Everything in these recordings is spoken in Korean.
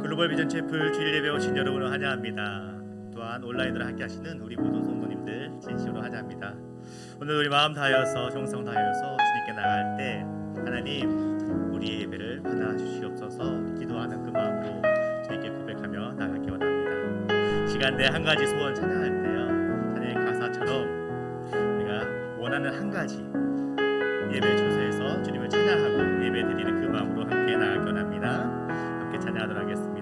글로벌 비전 채플 주일 예배 오신 여러분을 환영합니다. 또한 온라인으로 함께 하시는 우리 모든 성도님들 진심으로 환영합니다. 오늘 우리 마음 다하여서 정성 다하여서 주님께 나갈 때 하나님 우리의 예배를 받아 주시옵소서 기도하는 그 마음으로 주님께 고백하며 나가기 원합니다. 시간 내 한 가지 소원 찬양할 때요, 찬양의 가사처럼 우리가 원하는 한 가지 예배 초소에서 주님을 찬양하고 예배 드리는 그 마음으로 함께 나가기 원합니다. 함께 찬양하도록 하겠습니다.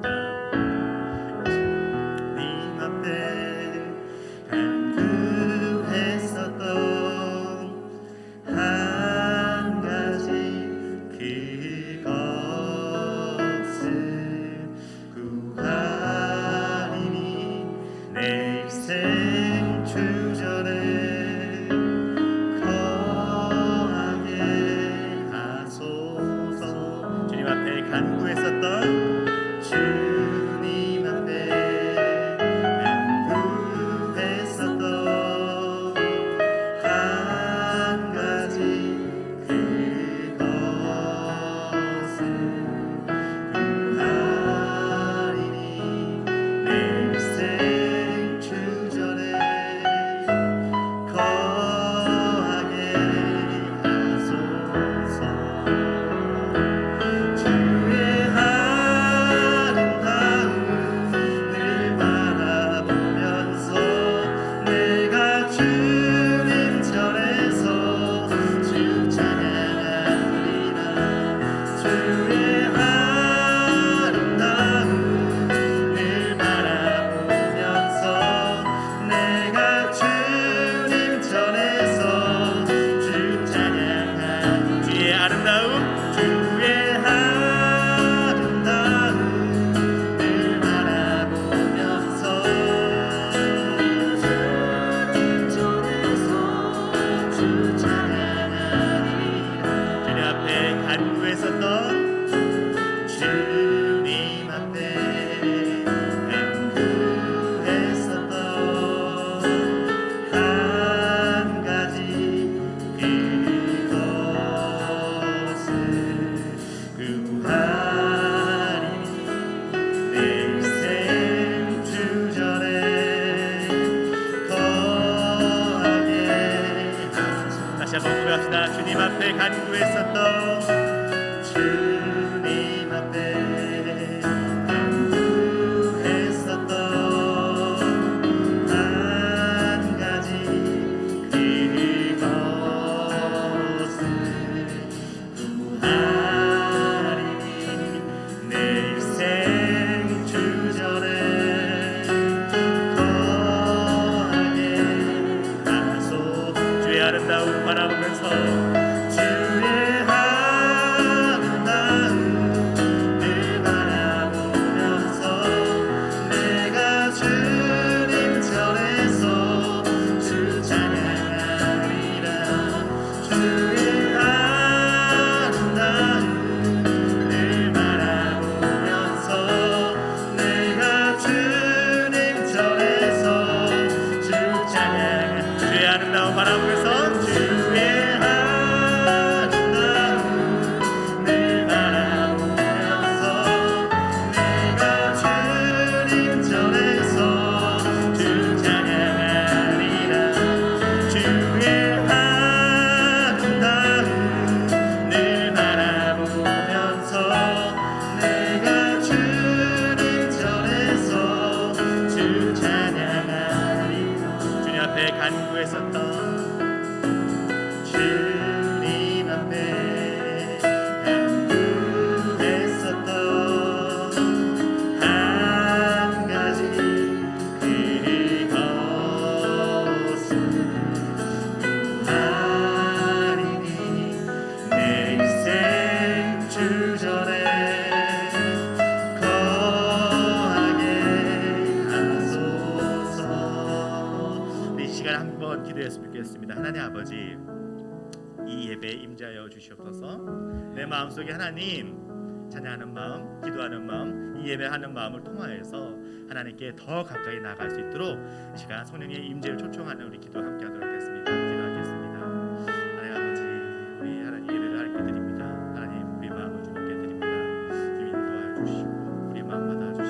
주님 앞에 간구했었던 한 가지 그것을 구하리니 내 일생 주전에 거하게 하소서. 주님 앞에 간구했었던 주님 앞에 간구했었던 한 가지 그것을 구하리니 내 일생 주전에 거하게 하소서. 주의 아름다움을 바라보면서 내가 주님 전에서 주 찬양하리라. 주의 아름다움을 바라보면서 내가 주님 전에서 주 찬양하리라. 주의 아름다움, 주의 아름다움을 바라보면서 주님 전에서 주 찬양하리라. 주님 앞에 간구했었던 주님 앞에 간구했었던 한 가지 그것을 구하리니 내 일생 주전에 거하게 하소서. 다시 한번 고백합시다. 주님 앞에 간구했었던 주님 앞에 간구했었던 한 가지 그것을 구하리니 내 일생 주전에 거하게 하소서. 주의 아름다움 바라보면서 주의 아름다움을 바라보면서 내가 주님 전에서 주 찬양하리라. 주의 아름다움을 바라보면서 내가 주님 전에서 주 찬양하리라. 주의 아름다움 바라보면서 주의 아름다움을 바라보면서 내가 주님 전에서 주 찬양하리라. 주의 아름다움을 바라보면서 내가 주님 전에서 주 찬양하리라. 주님 앞에 간구했었던 주님 앞에 간구했었던 한 가지 그것을 구하리니 내 일생 주전에 거하게 하소서. 이 시간 한번 기도했으면 좋겠습니다. 하나님 아버지, 이 예배에 임재하여 주시옵소서. 내 마음속에 하나님 찬양하는 마음, 기도하는 마음, 이 예배하는 마음을 통하여서 하나님께 더 가까이 나아갈 수 있도록 이 시간 성령의 임재를 초청하는 우리 기도 함께 하도록 하겠습니다. 기도하겠습니다. 하나님 아버지, 우리 하나님 예배를 하나님께 드립니다. 하나님 우리 마음을 주님께 드립니다. 주님 인도하여 주시고 우리 마음 받아 주시고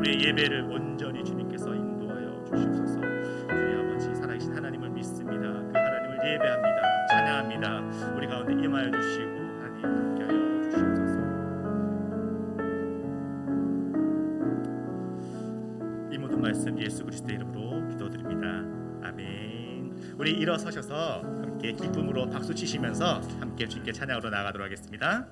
우리의 예배를 온전히 주님께서 인도하여 주시옵소서. 주님 아버지 살아계신 하나님을 믿습니다. 그 하나님을 예배합니다. 찬양합니다. 우리 가운데 임하여 주시고 하나님 함께하여 주시옵소서. 이 모든 말씀 예수 그리스도의 이름으로 기도드립니다. 아멘. 우리 일어서셔서 함께 기쁨으로 박수 치시면서 함께 주님께 찬양으로 나아가도록 하겠습니다.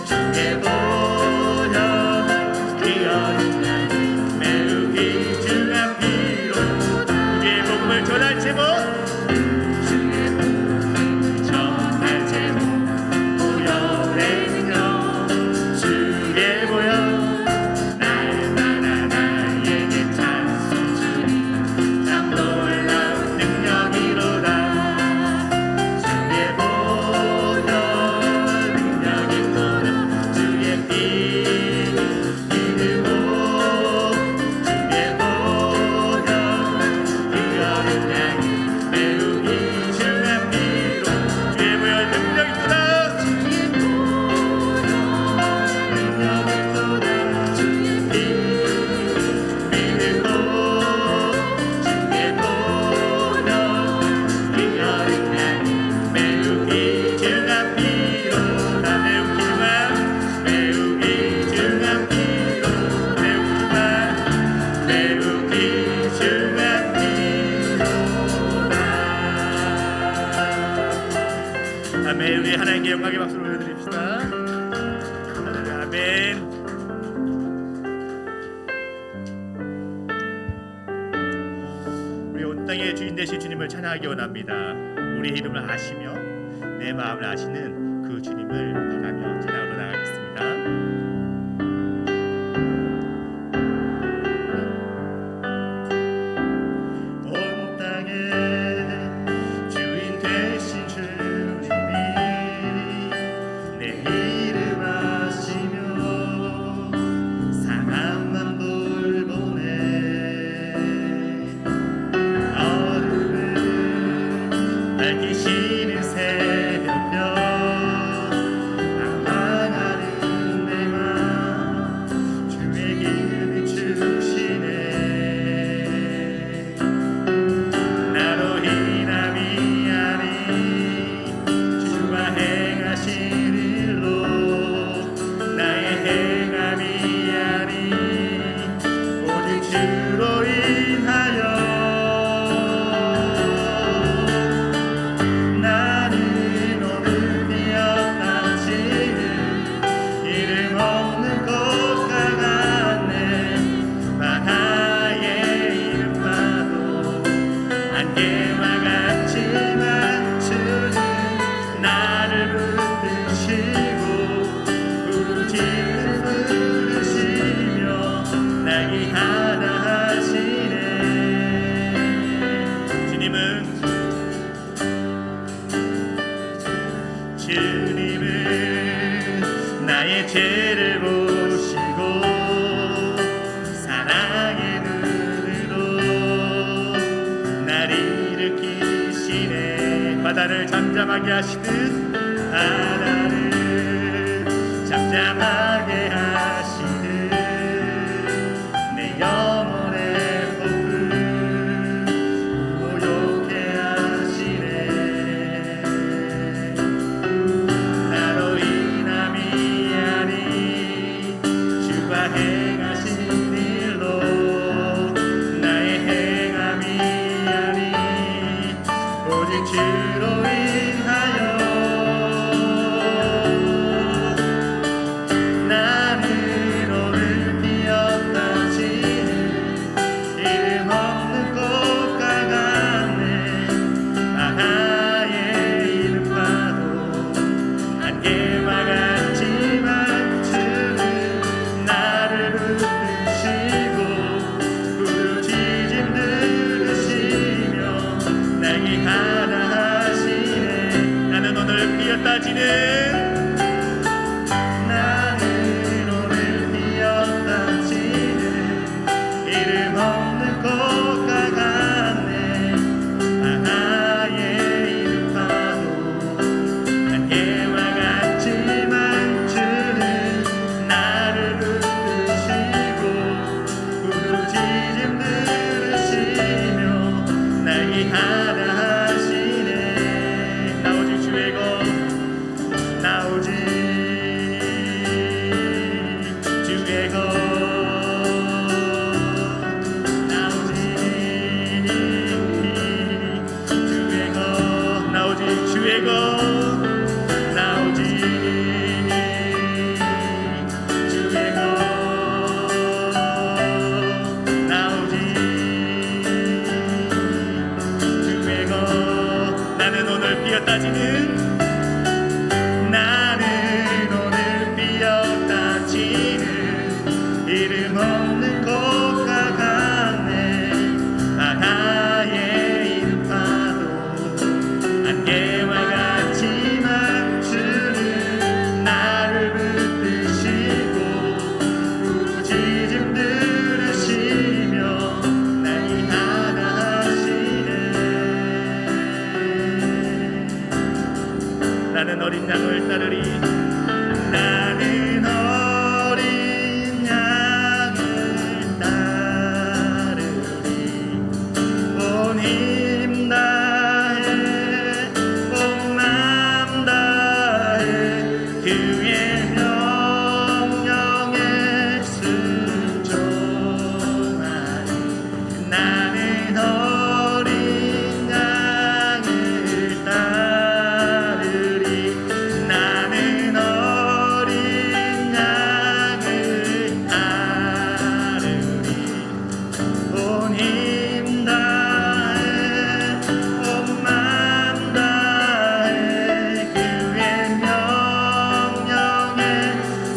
주의 보혈 귀한 매우 계신 주님을 찬양하기 원합니다. 우리의 이름을 아시며 내 마음을 아시는 그 주님을 바라며 찬양으로 나가겠습니다. 온 땅의 주인 되신 주님이 내 이름 아시며 사랑만 돌보네. 어둠을 밝히시는 새벽별 방황하는 내 맘 주의 기름이 주시네. 나로 인함이 아닌 주가 행하신 일로 나의 행함이 아닌 오직 주로 인하여 나는 오늘 뛰어넘치는 이름 없는 곳과 같네. 바다의 이름과도 안개와 같지만 주는 나를 붙드시고 부르짖는 부르시며 나기 하나 하시네. 주님은 나의 죄를 보시고 사랑의 눈으로 날 일으키시네. 바다를 잠잠하게 하시듯 바다를 잠잠하게 하시듯 내 영혼의 폭풍 고요케 하시네. 나로 인함이 아닌 주가 행하신 일로 나의 행함이 아닌 오직 주로 인하여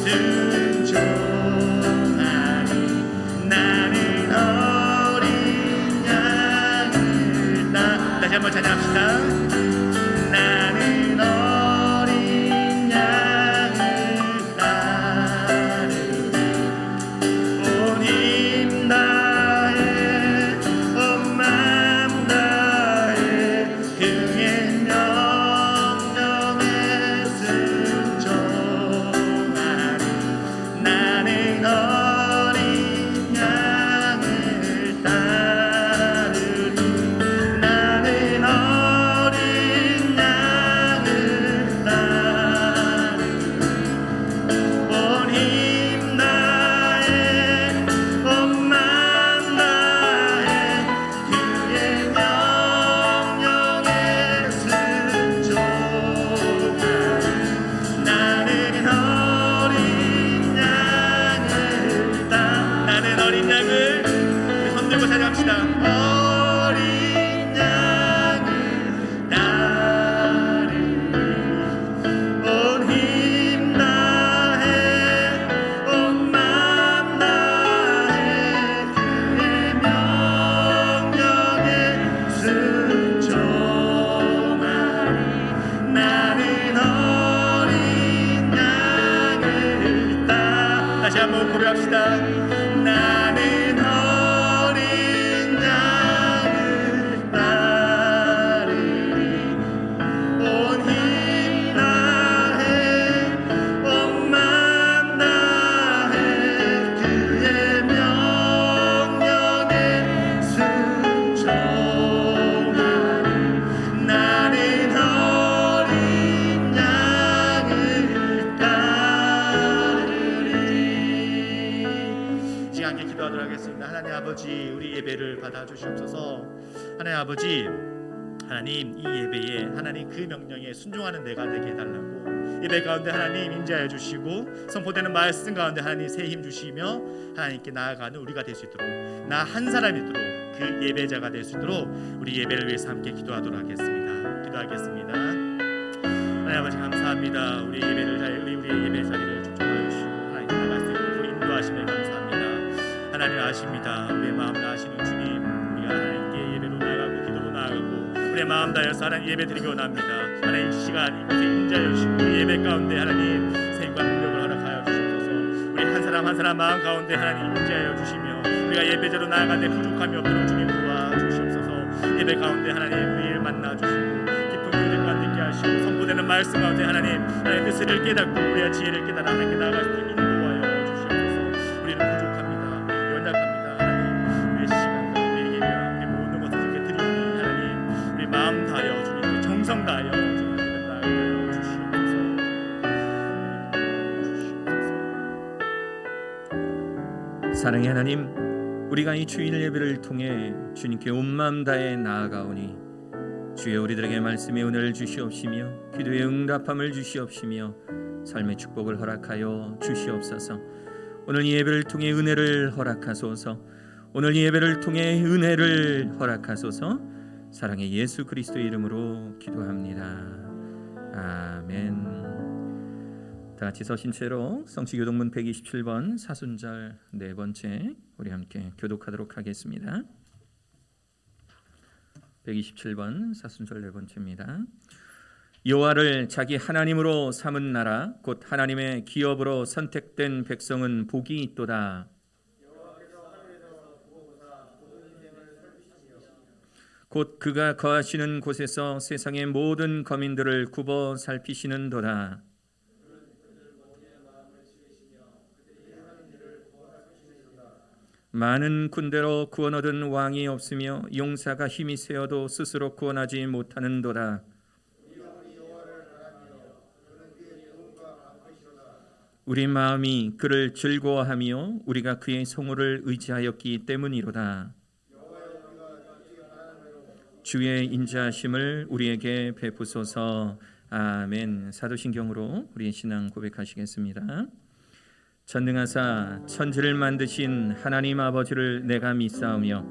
순종하리. 나는 어린 양을 다시 한번 찬양합시다. 나는 어린 양을 따르리. 온 힘 다해 온 마음 다해 그의 명령에 순종하리. 나는 어린 양을 따르리. 나는 어린 양을 따르리. 온 힘 다해 온 마음 다해 그의 명령에 순종하리. 나는 어린 양을 나는 어린 양을 우리 손들고 찬양합시다. 어린 양을 따르리. 온 힘 다해 온 마음 다해 그의 명령에 순종하리. 나는 어린 양을 다시 한번 고백합시다. 나는 어린 양을 따르리. 온 힘 다해 온 마음 다해 그의 명령에 순종하리. 나는 어린 양을 따르리. 시간 함께 기도하도록 하겠습니다. 하나님 아버지, 우리 예배를 받아주시옵소서. 하나님 아버지, 하나님 이 예배에 하나님 그 명령에 순종하는 내가 되게 해달라고, 예배 가운데 하나님 임재하여 주시고 선포되는 말씀 가운데 하나님 새 힘 주시며 하나님께 나아가는 우리가 될 수 있도록, 나 한 사람이 있도록 그 예배자가 될 수 있도록 우리 예배를 위해서 함께 기도하도록 하겠습니다. 기도하겠습니다. 하나님 아버지 감사합니다. 우리 예배를 우리 예배 자리를 축복하여 주시고 하나님 나갈 수 있도록 인도하심에 감사합니다. 하나님 아십니다. 우리의 마음을 아시는 주님, 우리가 하나님께 예배로 나아가고 기도로 나아가고 우리의 마음 다해서 하나님 예배 드리기 원합니다. 하나님 이 시간 이곳에 임재하여 주시고 우리 예배 가운데 하나님 생과 능력을 허락하여 주시옵소서. 우리 한 사람 한 사람 마음 가운데 하나님 임재하여 주시며 우리가 예배자로 나아가는데 부족함이 없도록 주님 도와주시옵소서. 예배 가운데 하나님 우리를 만나주시고 깊은 교제가 되게 하시고 선포되는 말씀 가운데 하나님 뜻을 깨닫고 우리의 지혜를 깨달아 하나님께 나아갈 수 있도록 인도하여 주시옵소서. 우리는 부족합니다. 연약합니다. 하나님 우리의 시간 우리의 예배와 우리 모든 것을 주께 드리니 하나님 우리 마음 다하여 주님께 정성 다하여 주님께 나아가게 주시옵소서. 사랑의 하나님, 우리가 이 주일 예배를 통해 주님께 온 마음 다해 나아가오니 주여 우리들에게 말씀의 은혜를 주시옵시며 기도의 응답함을 주시옵시며 삶의 축복을 허락하여 주시옵소서. 오늘 이 예배를 통해 은혜를 허락하소서. 오늘 이 예배를 통해 은혜를 허락하소서. 사랑의 예수 그리스도의 이름으로 기도합니다. 아멘. 다 같이 서신 채로 성취교독문 127번 사순절 네 번째 우리 함께 교독하도록 하겠습니다. 127번 사순절 네 번째입니다. 여호와를 자기 하나님으로 삼은 나라 곧 하나님의 기업으로 선택된 백성은 복이 있도다. 곧 그가 거하시는 곳에서 세상의 모든 거민들을 굽어 살피시는도다. 많은 군대로 구원 얻은 왕이 없으며 용사가 힘이 세어도 스스로 구원하지 못하는도다. 우리 마음이 그를 즐거워하며 우리가 그의 성호를 의지하였기 때문이로다. 주의 인자하심을 우리에게 베푸소서. 아멘. 사도신경으로 우리의 신앙 고백하시겠습니다. 전능하사 천지를 만드신 하나님 아버지를 내가 믿사오며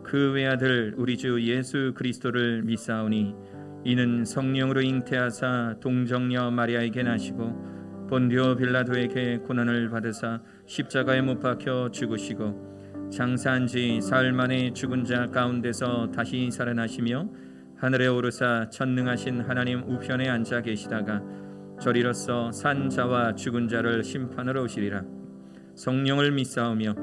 그 외아들 우리 주 예수 그리스도를 믿사오니 이는 성령으로 잉태하사 동정녀 마리아에게 나시고 본디오 빌라도에게 고난을 받으사 십자가에 못 박혀 죽으시고 장사한 지 사흘 만에 죽은 자 가운데서 다시 살아나시며 하늘에 오르사 전능하신 하나님 우편에 앉아 계시다가 저리로서 산 자와 죽은 자를 심판하러 오시리라. 성령을 믿사오며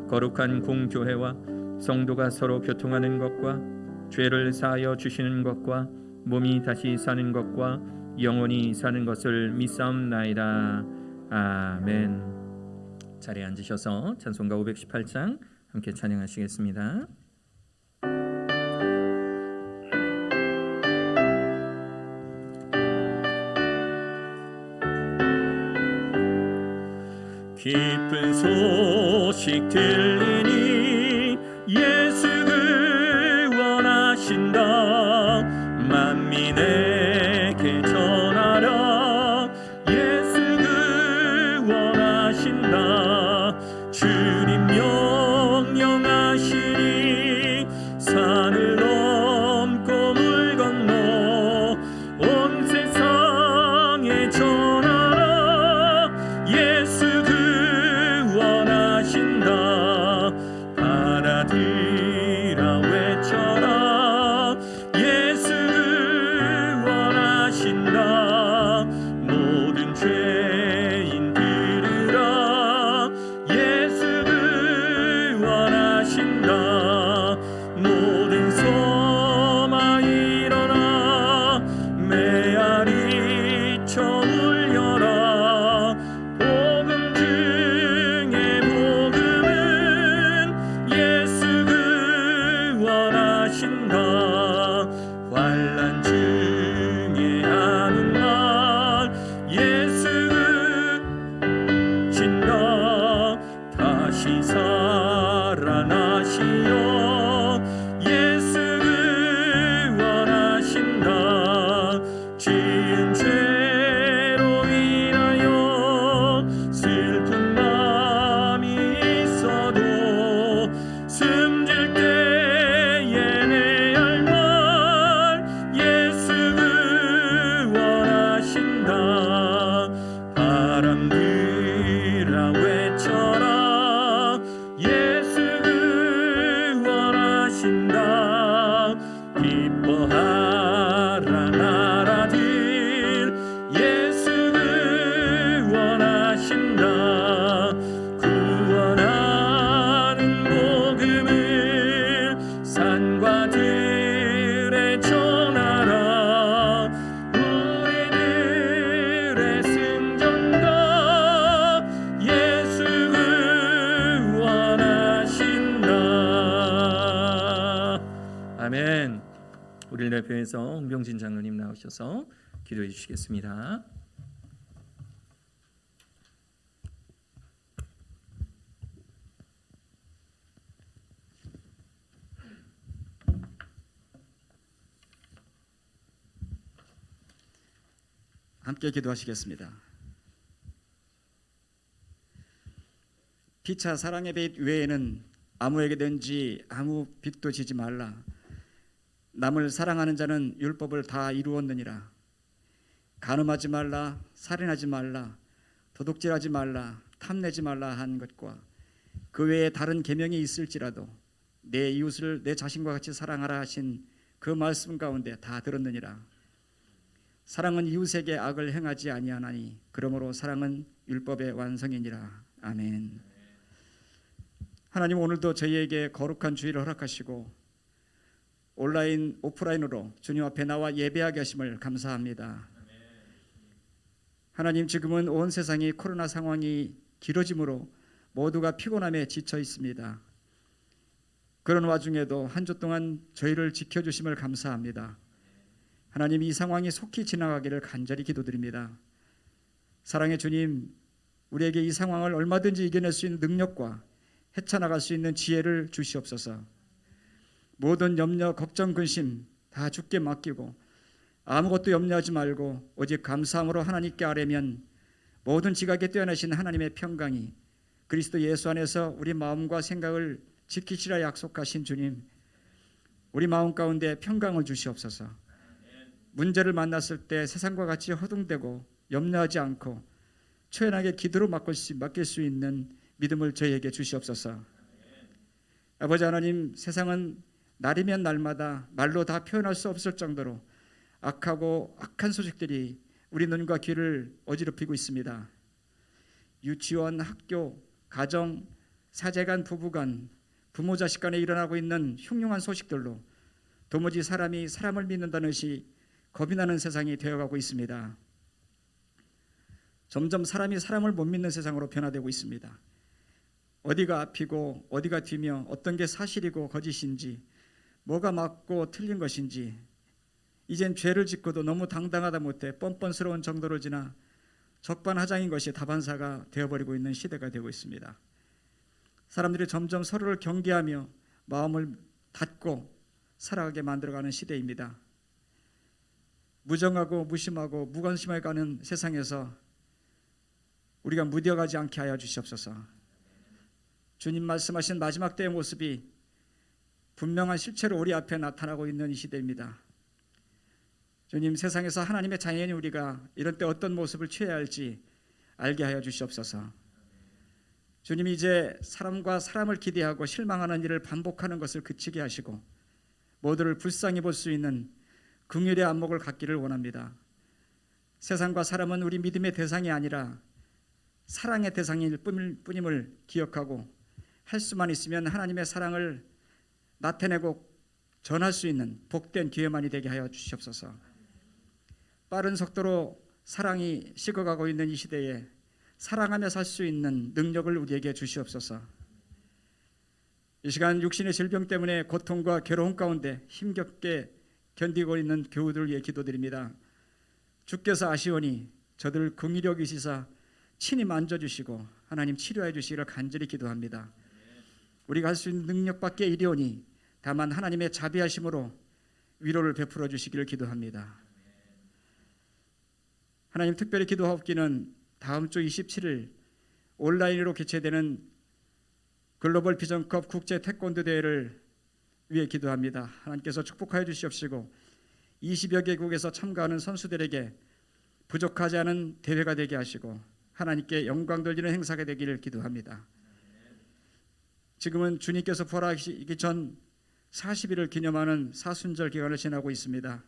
거룩한 공교회와 성도가 서로 교통하는 것과 죄를 사하여 주시는 것과 몸이 다시 사는 것과 영원히 사는 것을 믿사옵나이다. 아멘. 자리에 앉으셔서 찬송가 518장 함께 찬양하시겠습니다. 기쁜 소식 들리니 예수 원하신다. 만민에게 전하라. 예수 원하신다. 주님 명령하시니 산을 넘고 물 건너 온 세상에 전하라. 예수 원하신다. 받아들이라 외쳐라. 예수 원하신다. 모든 죄인 들으라. 예수 원하신다. 모든 소마 일어나 메아리 쳐 울려라. 복음 중에 복음은 예수 원하신다. 환난 중에 하는 날 예수 신다. 다시 살아나시어 예수 원하신다. 지은 죄로 인하여 슬픈 마음이 있어도 숨질 때에 내 할 말 예수 원하신다. 바람들아 외쳐라. 예수 원하신다. 기뻐하라 나라들. 예수 원하신다. 구원하는 복음을 산과 들에 전하라. 우리들의 승전가 예수 원하신다. 아멘. 우리를 대표해서 홍병진 장로님 나오셔서 기도해 주시겠습니다. 함께 기도하시겠습니다. 피차 사랑의 빚 외에는 아무에게든지 아무 빚도 지지 말라. 남을 사랑하는 자는 율법을 다 이루었느니라. 간음하지 말라, 살인하지 말라, 도둑질하지 말라, 탐내지 말라 한 것과 그 외에 다른 계명이 있을지라도 내 이웃을 내 자신과 같이 사랑하라 하신 그 말씀 가운데 다 들었느니라. 사랑은 이웃에게 악을 행하지 아니하나니 그러므로 사랑은 율법의 완성이니라. 아멘. 하나님, 오늘도 저희에게 거룩한 주일을 허락하시고 온라인 오프라인으로 주님 앞에 나와 예배하게 하심을 감사합니다. 하나님, 지금은 온 세상이 코로나 상황이 길어짐으로 모두가 피곤함에 지쳐 있습니다. 그런 와중에도 한 주 동안 저희를 지켜주심을 감사합니다. 하나님, 이 상황이 속히 지나가기를 간절히 기도드립니다. 사랑의 주님, 우리에게 이 상황을 얼마든지 이겨낼 수 있는 능력과 헤쳐나갈 수 있는 지혜를 주시옵소서. 모든 염려, 걱정, 근심 다 주께 맡기고 아무것도 염려하지 말고 오직 감사함으로 하나님께 아뢰면 모든 지각에 뛰어나신 하나님의 평강이 그리스도 예수 안에서 우리 마음과 생각을 지키시라 약속하신 주님, 우리 마음 가운데 평강을 주시옵소서. 문제를 만났을 때 세상과 같이 허둥대고 염려하지 않고 초연하게 기도로 맡길 수 있는 믿음을 저희에게 주시옵소서. 아버지 하나님, 세상은 날이면 날마다 말로 다 표현할 수 없을 정도로 악하고 악한 소식들이 우리 눈과 귀를 어지럽히고 있습니다. 유치원, 학교, 가정, 사제간, 부부간, 부모 자식 간에 일어나고 있는 흉흉한 소식들로 도무지 사람이 사람을 믿는다는 것이 겁이 나는 세상이 되어가고 있습니다. 점점 사람이 사람을 못 믿는 세상으로 변화되고 있습니다. 어디가 앞이고 어디가 뒤며 어떤 게 사실이고 거짓인지, 뭐가 맞고 틀린 것인지, 이젠 죄를 짓고도 너무 당당하다 못해 뻔뻔스러운 정도로 지나 적반하장인 것이 다반사가 되어버리고 있는 시대가 되고 있습니다. 사람들이 점점 서로를 경계하며 마음을 닫고 살아가게 만들어가는 시대입니다. 무정하고 무심하고 무관심하게 가는 세상에서 우리가 무뎌가지 않게 하여 주시옵소서. 주님 말씀하신 마지막 때의 모습이 분명한 실체로 우리 앞에 나타나고 있는 이 시대입니다. 주님, 세상에서 하나님의 자녀인 우리가 이런 때 어떤 모습을 취해야 할지 알게 하여 주시옵소서. 주님, 이제 사람과 사람을 기대하고 실망하는 일을 반복하는 것을 그치게 하시고 모두를 불쌍히 볼 수 있는 긍휼의 안목을 갖기를 원합니다. 세상과 사람은 우리 믿음의 대상이 아니라 사랑의 대상일 뿐임을 기억하고 할 수만 있으면 하나님의 사랑을 나타내고 전할 수 있는 복된 기회만이 되게 하여 주시옵소서. 빠른 속도로 사랑이 식어가고 있는 이 시대에 사랑하며 살 수 있는 능력을 우리에게 주시옵소서. 이 시간 육신의 질병 때문에 고통과 괴로움 가운데 힘겹게 견디고 있는 교우들을 위해 기도드립니다. 주께서 아시오니 저들을 긍휼히 여기시사 친히 만져주시고 하나님 치료해 주시기를 간절히 기도합니다. 우리가 할 수 있는 능력밖에 이리오니 다만 하나님의 자비하심으로 위로를 베풀어 주시기를 기도합니다. 하나님, 특별히 기도하옵기는 다음 주 27일 온라인으로 개최되는 글로벌 비전컵 국제 태권도 대회를 위해 기도합니다. 하나님께서 축복하여 주시옵시고 20여 개국에서 참가하는 선수들에게 부족하지 않은 대회가 되게 하시고 하나님께 영광 돌리는 행사가 되기를 기도합니다. 지금은 주님께서 부활하시기 전 40일을 기념하는 사순절 기간을 지나고 있습니다.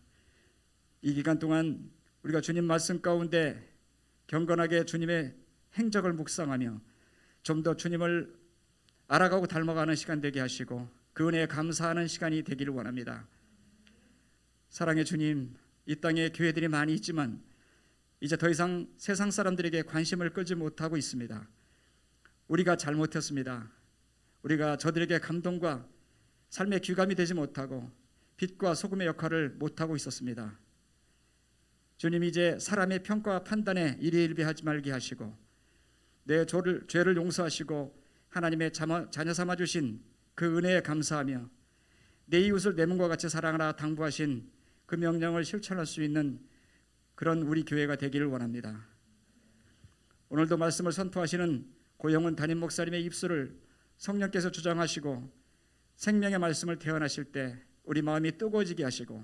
이 기간 동안 우리가 주님 말씀 가운데 경건하게 주님의 행적을 묵상하며 좀 더 주님을 알아가고 닮아가는 시간 되게 하시고 그 은혜에 감사하는 시간이 되기를 원합니다. 사랑의 주님, 이 땅에 교회들이 많이 있지만 이제 더 이상 세상 사람들에게 관심을 끌지 못하고 있습니다. 우리가 잘못했습니다. 우리가 저들에게 감동과 삶의 귀감이 되지 못하고 빛과 소금의 역할을 못하고 있었습니다. 주님, 이제 사람의 평가와 판단에 일희일비하지 말게 하시고 내 죄를 용서하시고 하나님의 자녀 삼아 주신 그 은혜에 감사하며 내 이웃을 내 몸과 같이 사랑하라 당부하신 그 명령을 실천할 수 있는 그런 우리 교회가 되기를 원합니다. 오늘도 말씀을 선포하시는 고영훈 담임 목사님의 입술을 성령께서 주장하시고 생명의 말씀을 태어나실 때 우리 마음이 뜨거워지게 하시고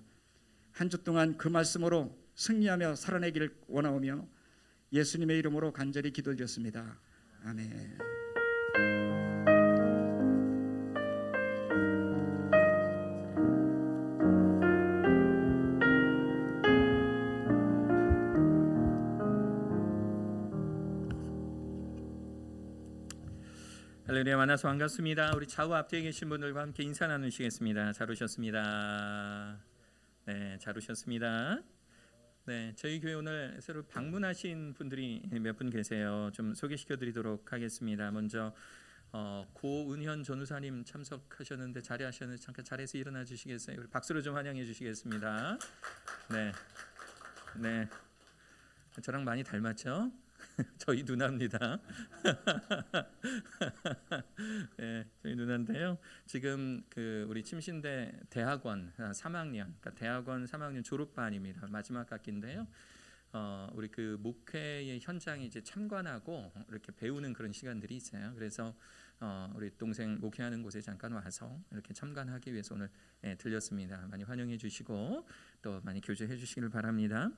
한 주 동안 그 말씀으로 승리하며 살아내기를 원하오며 예수님의 이름으로 간절히 기도드렸습니다. 아멘. 할렐루야, 만나서 반갑습니다. 우리 좌우 앞뒤에 계신 분들과 함께 인사 나누시겠습니다. 잘 오셨습니다. 네, 잘 오셨습니다. 네, 저희 교회 오늘 새로 방문하신 분들이 몇 분 계세요. 좀 소개시켜드리도록 하겠습니다. 먼저 고은현 전우사님 참석하셨는데 자리하셨는데 잠깐 자리에서 일어나 주시겠어요? 우리 박수로 좀 환영해 주시겠습니다. 네, 네, 저랑 많이 닮았죠? 저희 누나입니다. 네, 저희 누나인데요. 지금 그 우리 침신대 대학원 3학년, 그러니까 대학원 3학년 졸업반입니다. 마지막 학기인데요. 우리 그 목회의 현장에 이제 참관하고 이렇게 배우는 그런 시간들이 있어요. 그래서 우리 동생 목회하는 곳에 잠깐 와서 이렇게 참관하기 위해서 오늘 들렸습니다. 많이 환영해 주시고 또 많이 교제해 주시기를 바랍니다.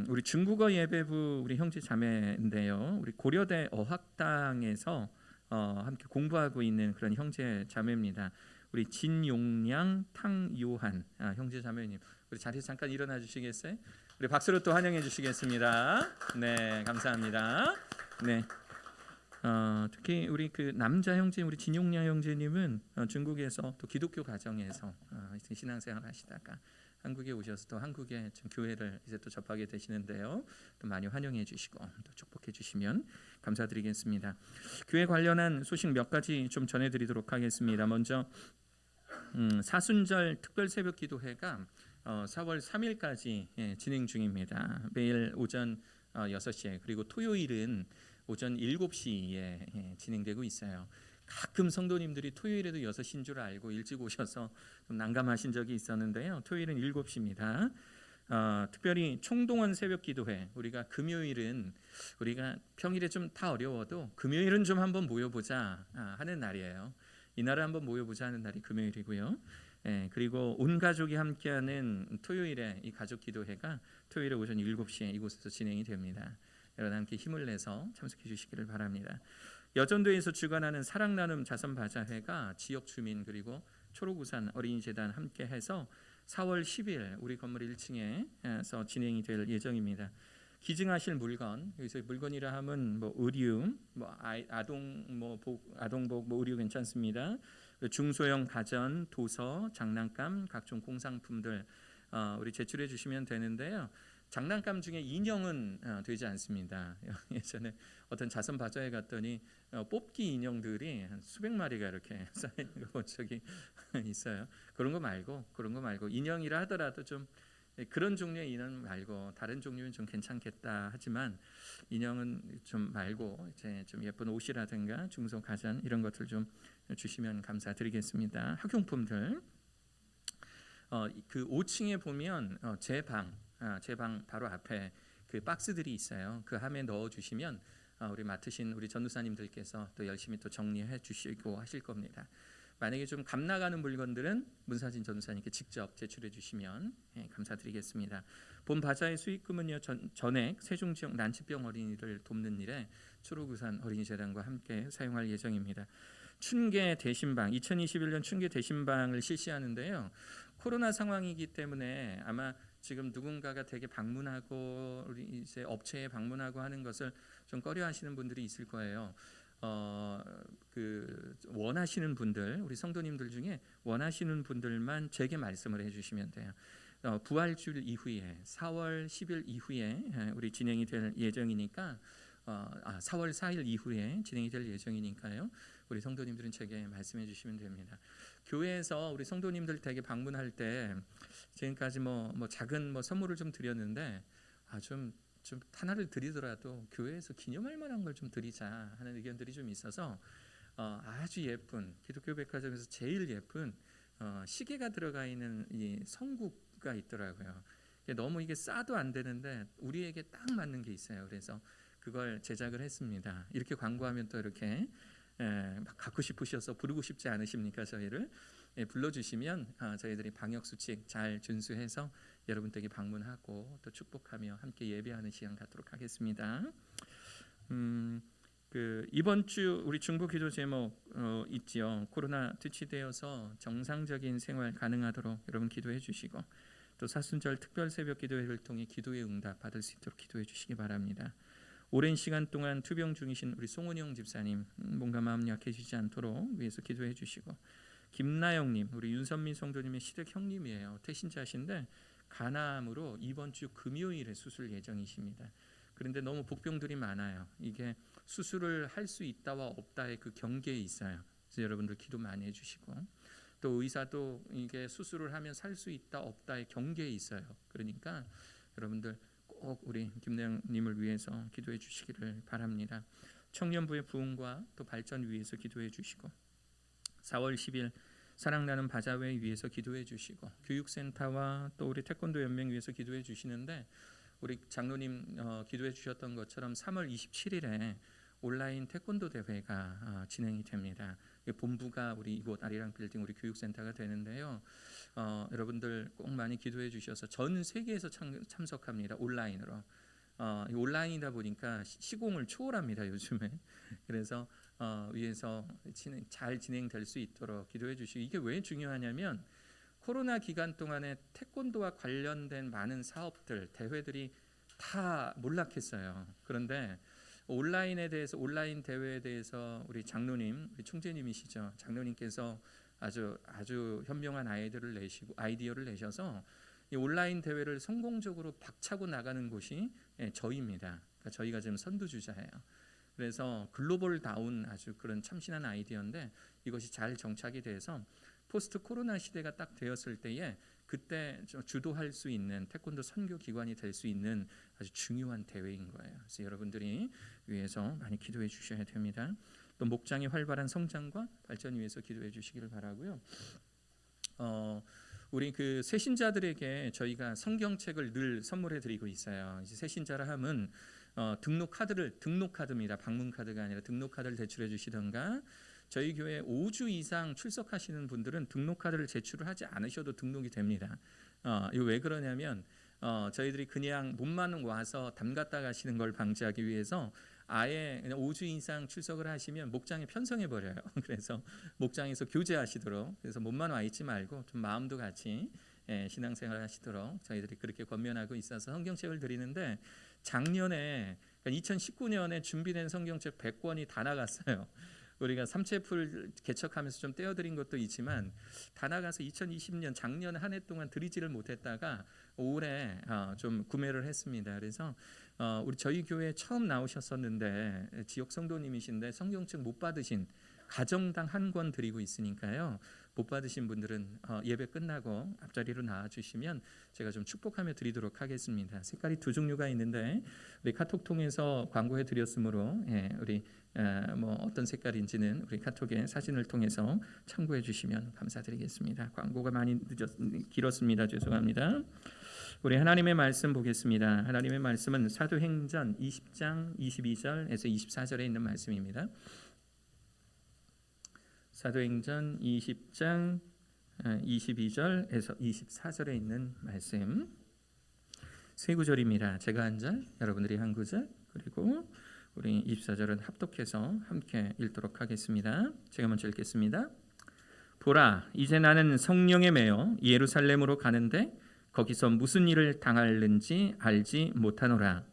우리 중국어 예배부 우리 형제 자매인데요. 우리 고려대 어학당에서 함께 공부하고 있는 그런 형제 자매입니다. 우리 진용량, 탕요한 형제 자매님, 우리 자리에서 잠깐 일어나 주시겠어요? 우리 박수로 또 환영해 주시겠습니다. 네, 감사합니다. 네. 특히 우리 그 남자 형제 우리 진용량 형제님은 중국에서 또 기독교 가정에서 신앙생활 하시다가 한국에 오셔서 또 한국의 좀 교회를 이제 또 접하게 되시는데요. 또 많이 환영해 주시고 또 축복해 주시면 감사드리겠습니다. 교회 관련한 소식 몇 가지 좀 전해드리도록 하겠습니다. 먼저 사순절 특별 새벽 기도회가 4월 3일까지 진행 중입니다. 매일 오전 6시에 그리고 토요일은 오전 7시에 진행되고 있어요. 가끔 성도님들이 토요일에도 6시인 줄 알고 일찍 오셔서 좀 난감하신 적이 있었는데요. 토요일은 7시입니다. 특별히 총동원 새벽 기도회, 우리가 금요일은 우리가 평일에 좀 다 어려워도 금요일은 좀 한번 모여보자 하는 날이에요. 이날을 한번 모여보자 하는 날이 금요일이고요. 그리고 온 가족이 함께하는 토요일에 이 가족 기도회가 토요일에 오전 7시에 이곳에서 진행이 됩니다. 여러분 함께 힘을 내서 참석해 주시기를 바랍니다. 여전도에서 주관하는 사랑나눔 자선바자회가 지역 주민 그리고 초록우산 어린이재단 함께해서 4월 10일 우리 건물 1층에서 진행이 될 예정입니다. 기증하실 물건, 여기서 물건이라 하면 뭐 의류, 뭐 아동복 뭐 의류 괜찮습니다. 중소형 가전, 도서, 장난감, 각종 공상품들 우리 제출해 주시면 되는데요. 장난감 중에 인형은 되지 않습니다. 예전에 어떤 자선 바자회 갔더니 뽑기 인형들이 한 수백 마리가 이렇게 쌓이는 거 본 적이 있어요. 그런 거 말고 인형이라 하더라도 좀 그런 종류의 인형 말고 다른 종류는 좀 괜찮겠다 하지만 인형은 좀 말고 이제 좀 예쁜 옷이라든가 중소 가전 이런 것들 좀 주시면 감사드리겠습니다. 학용품들 그 5층에 보면 제 방 바로 앞에 그 박스들이 있어요. 그 함에 넣어 주시면 우리 맡으신 우리 전도사님들께서 또 열심히 또 정리해 주시고 하실 겁니다. 만약에 좀 값 나가는 물건들은 문사진 전도사님께 직접 제출해 주시면 감사드리겠습니다. 본 바자의 수익금은요 전액 세종 지역 난치병 어린이를 돕는 일에 초록우산 어린이재단과 함께 사용할 예정입니다. 춘계 대신방 2021년 춘계 대신방을 실시하는데요. 코로나 상황이기 때문에 아마 지금 누군가가 되게 방문하고 우리 이제 업체에 방문하고 하는 것을 좀 꺼려하시는 분들이 있을 거예요. 그 원하시는 분들, 우리 성도님들 중에 원하시는 분들만 제게 말씀을 해주시면 돼요. 부활주일 이후에 4월 10일 이후에 우리 진행이 될 예정이니까 4월 4일 이후에 진행이 될 예정이니까요. 우리 성도님들은 제게 말씀해 주시면 됩니다. 교회에서 우리 성도님들 댁에 방문할 때 지금까지 뭐 작은 선물을 좀 드렸는데 좀 하나를 드리더라도 교회에서 기념할 만한 걸 좀 드리자 하는 의견들이 좀 있어서 아주 예쁜 기독교 백화점에서 제일 예쁜 시계가 들어가 있는 이 성구가 있더라고요. 너무 이게 싸도 안 되는데 우리에게 딱 맞는 게 있어요. 그래서 그걸 제작을 했습니다. 이렇게 광고하면 또 이렇게 막 갖고 싶으셔서 부르고 싶지 않으십니까? 저희를 불러주시면 저희들이 방역 수칙 잘 준수해서 여러분들에게 방문하고 또 축복하며 함께 예배하는 시간 갖도록 하겠습니다. 그 이번 주 우리 중보 기도 제목 있지요. 코로나 퇴치되어서 정상적인 생활 가능하도록 여러분 기도해 주시고 또 사순절 특별 새벽 기도회를 통해 기도의 응답 받을 수 있도록 기도해 주시기 바랍니다. 오랜 시간 동안 투병 중이신 우리 송은영 집사님 몸과 마음 약해지지 않도록 위해서 기도해 주시고 김나영님 우리 윤선민 성도님의 시댁 형님이에요. 태신자신데 간암으로 이번 주 금요일에 수술 예정이십니다. 그런데 너무 복병들이 많아요. 이게 수술을 할 수 있다와 없다의 그 경계에 있어요. 그래서 여러분들 기도 많이 해주시고 또 의사도 이게 수술을 하면 살 수 있다 없다의 경계에 있어요. 그러니까 여러분들 꼭 우리 김나영님을 위해서 기도해 주시기를 바랍니다. 청년부의 부흥과 또 발전 위해서 기도해 주시고 4월 10일 사랑나는 바자회 위해서 기도해 주시고 교육센터와 또 우리 태권도 연맹 위해서 기도해 주시는데 우리 장로님 기도해 주셨던 것처럼 3월 27일에 온라인 태권도 대회가 진행이 됩니다. 본부가 우리 이곳 아리랑 빌딩 우리 교육센터가 되는데요. 여러분들 꼭 많이 기도해 주셔서 전 세계에서 참석합니다. 온라인으로. 이 온라인이다 보니까 시공을 초월합니다 요즘에. 그래서 위에서 잘 진행될 수 있도록 기도해 주시고, 이게 왜 중요하냐면 코로나 기간 동안에 태권도와 관련된 많은 사업들, 대회들이 다 몰락했어요. 그런데 온라인 대회에 대해서 우리 장로님, 우리 총재님이시죠. 장로님께서 아주 현명한 아이디어를 내셔서 이 온라인 대회를 성공적으로 박차고 나가는 곳이 저희입니다. 그러니까 저희가 지금 선두주자예요. 그래서 글로벌 다운 아주 그런 참신한 아이디어인데, 이것이 잘 정착이 돼서 포스트 코로나 시대가 딱 되었을 때에 그때 주도할 수 있는 태권도 선교 기관이 될 수 있는 아주 중요한 대회인 거예요. 그래서 여러분들이 위해서 많이 기도해 주셔야 됩니다. 또 목장의 활발한 성장과 발전 위해서 기도해 주시기를 바라고요. 우리 그 새신자들에게 저희가 성경책을 늘 선물해 드리고 있어요. 이제 새신자라 함은 등록 카드입니다. 방문 카드가 아니라 등록 카드를 제출해 주시던가, 저희 교회 5주 이상 출석하시는 분들은 등록 카드를 제출을 하지 않으셔도 등록이 됩니다. 이거 왜 그러냐면 저희들이 그냥 몸만 와서 담갔다 가시는 걸 방지하기 위해서 아예 그냥 5주 이상 출석을 하시면 목장에 편성해 버려요. 그래서 목장에서 교제하시도록, 그래서 몸만 와 있지 말고 좀 마음도 같이 신앙생활 하시도록 저희들이 그렇게 권면하고 있어서 성경책을 드리는데, 작년에 그러니까 2019년에 준비된 성경책 100권이 다 나갔어요. 우리가 삼체풀 개척하면서 좀 떼어드린 것도 있지만 다 나가서 2020년 작년 한 해 동안 드리지를 못했다가 올해 좀 구매를 했습니다. 그래서 우리 저희 교회에 처음 나오셨었는데 지역 성도님이신데 성경책 못 받으신 가정당 한 권 드리고 있으니까요. 못 받으신 분들은 예배 끝나고 앞자리로 나와주시면 제가 좀 축복하며 드리도록 하겠습니다. 색깔이 두 종류가 있는데 우리 카톡 통해서 광고해 드렸으므로 우리 뭐 어떤 색깔인지는 우리 카톡에 사진을 통해서 참고해 주시면 감사드리겠습니다. 광고가 많이 길었습니다. 죄송합니다. 우리 하나님의 말씀 보겠습니다. 하나님의 말씀은 사도행전 20장 22절에서 24절에 있는 말씀입니다. 사도행전 20장 22절에서 24절에 있는 말씀, 세 구절입니다. 제가 한 절, 여러분들이 한 구절, 그리고 우리 24절은 합독해서 함께 읽도록 하겠습니다. 제가 먼저 읽겠습니다. 보라, 이제 나는 성령에 매여 예루살렘으로 가는데 거기서 무슨 일을 당할는지 알지 못하노라.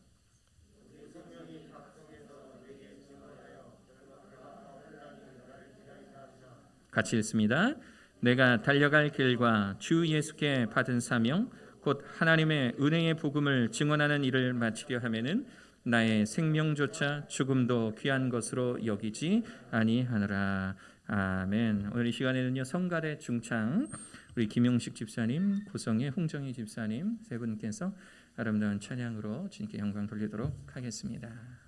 같이 읽습니다. 내가 달려갈 길과 주 예수께 받은 사명 곧 하나님의 은혜의 복음을 증언하는 일을 마치려 하면은 나의 생명조차 죽음도 귀한 것으로 여기지 아니하노라. 아멘. 오늘 이 시간에는요, 성가대 중창 우리 김용식 집사님, 고성의 홍정희 집사님 세 분께서 아름다운 찬양으로 주님께 영광 돌리도록 하겠습니다.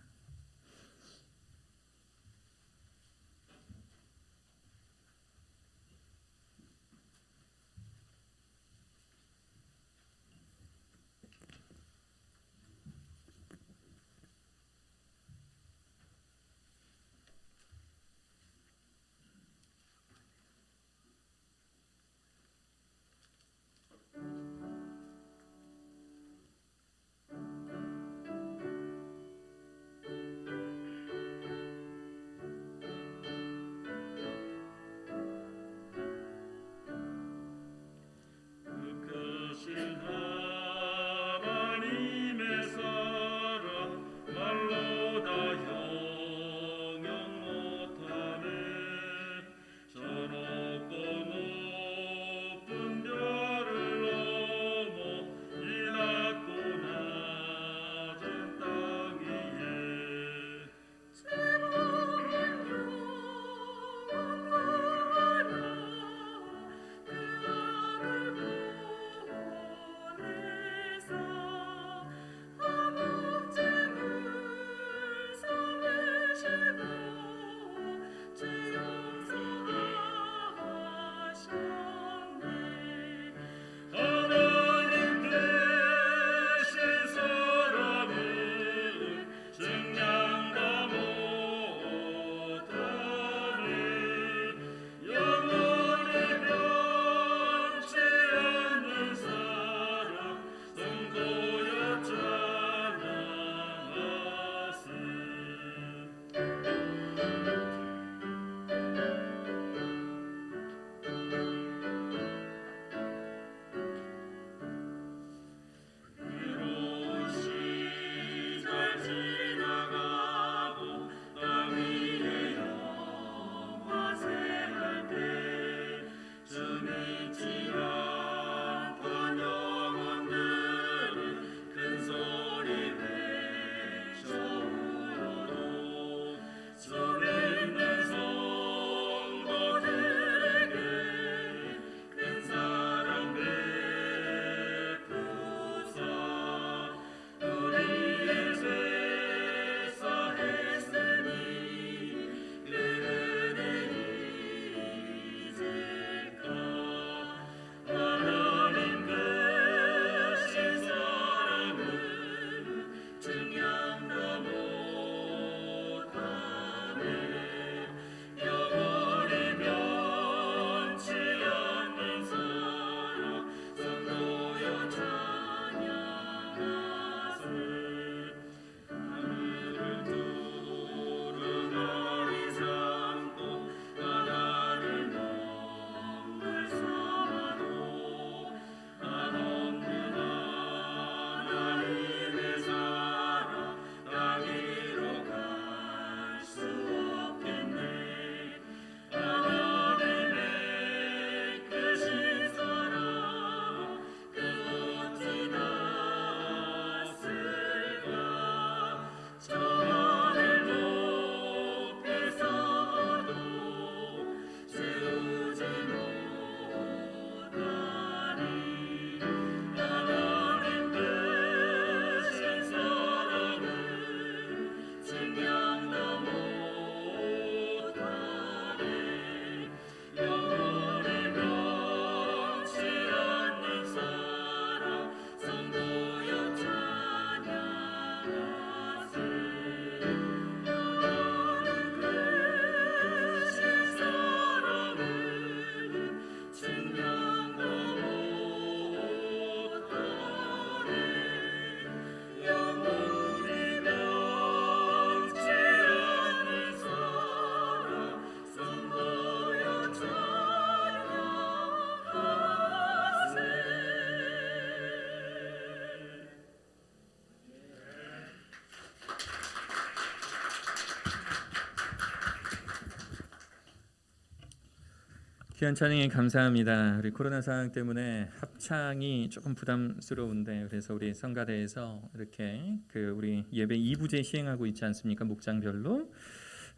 귀한 찬양에 감사합니다. 우리 코로나 상황 때문에 합창이 조금 부담스러운데 그래서 우리 성가대에서 이렇게 우리 예배 2부제 시행하고 있지 않습니까? 목장별로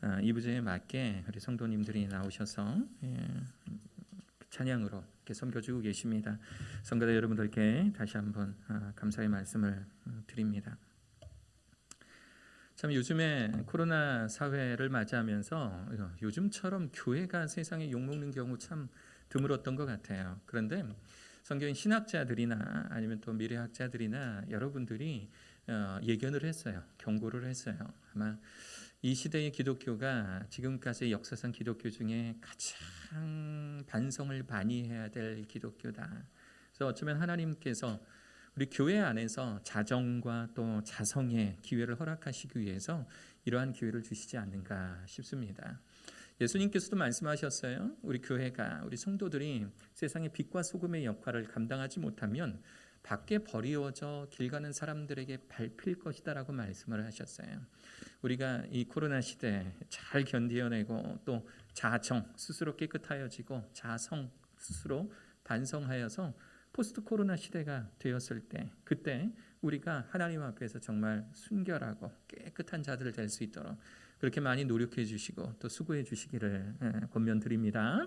2부제에 맞게 우리 성도님들이 나오셔서 찬양으로 이렇게 섬겨주고 계십니다. 성가대 여러분들께 다시 한번 감사의 말씀을 드립니다. 참 요즘에 코로나 사회를 맞이하면서 요즘처럼 교회가 세상에 욕먹는 경우 참 드물었던 것 같아요. 그런데 성경 신학자들이나 아니면 또 미래학자들이나 여러분들이 예견을 했어요. 경고를 했어요. 아마 이 시대의 기독교가 지금까지 역사상 기독교 중에 가장 반성을 많이 해야 될 기독교다. 그래서 어쩌면 하나님께서 우리 교회 안에서 자정과 또 자성의 기회를 허락하시기 위해서 이러한 기회를 주시지 않는가 싶습니다. 예수님께서도 말씀하셨어요. 우리 교회가 우리 성도들이 세상의 빛과 소금의 역할을 감당하지 못하면 밖에 버리워져 길 가는 사람들에게 밟힐 것이다라고 말씀을 하셨어요. 우리가 이 코로나 시대 잘 견디어내고 또 자정 스스로 깨끗하여지고 자성 스스로 반성하여서 포스트 코로나 시대가 되었을 때 그때 우리가 하나님 앞에서 정말 순결하고 깨끗한 자들 될 수 있도록 그렇게 많이 노력해 주시고 또 수고해 주시기를 권면드립니다.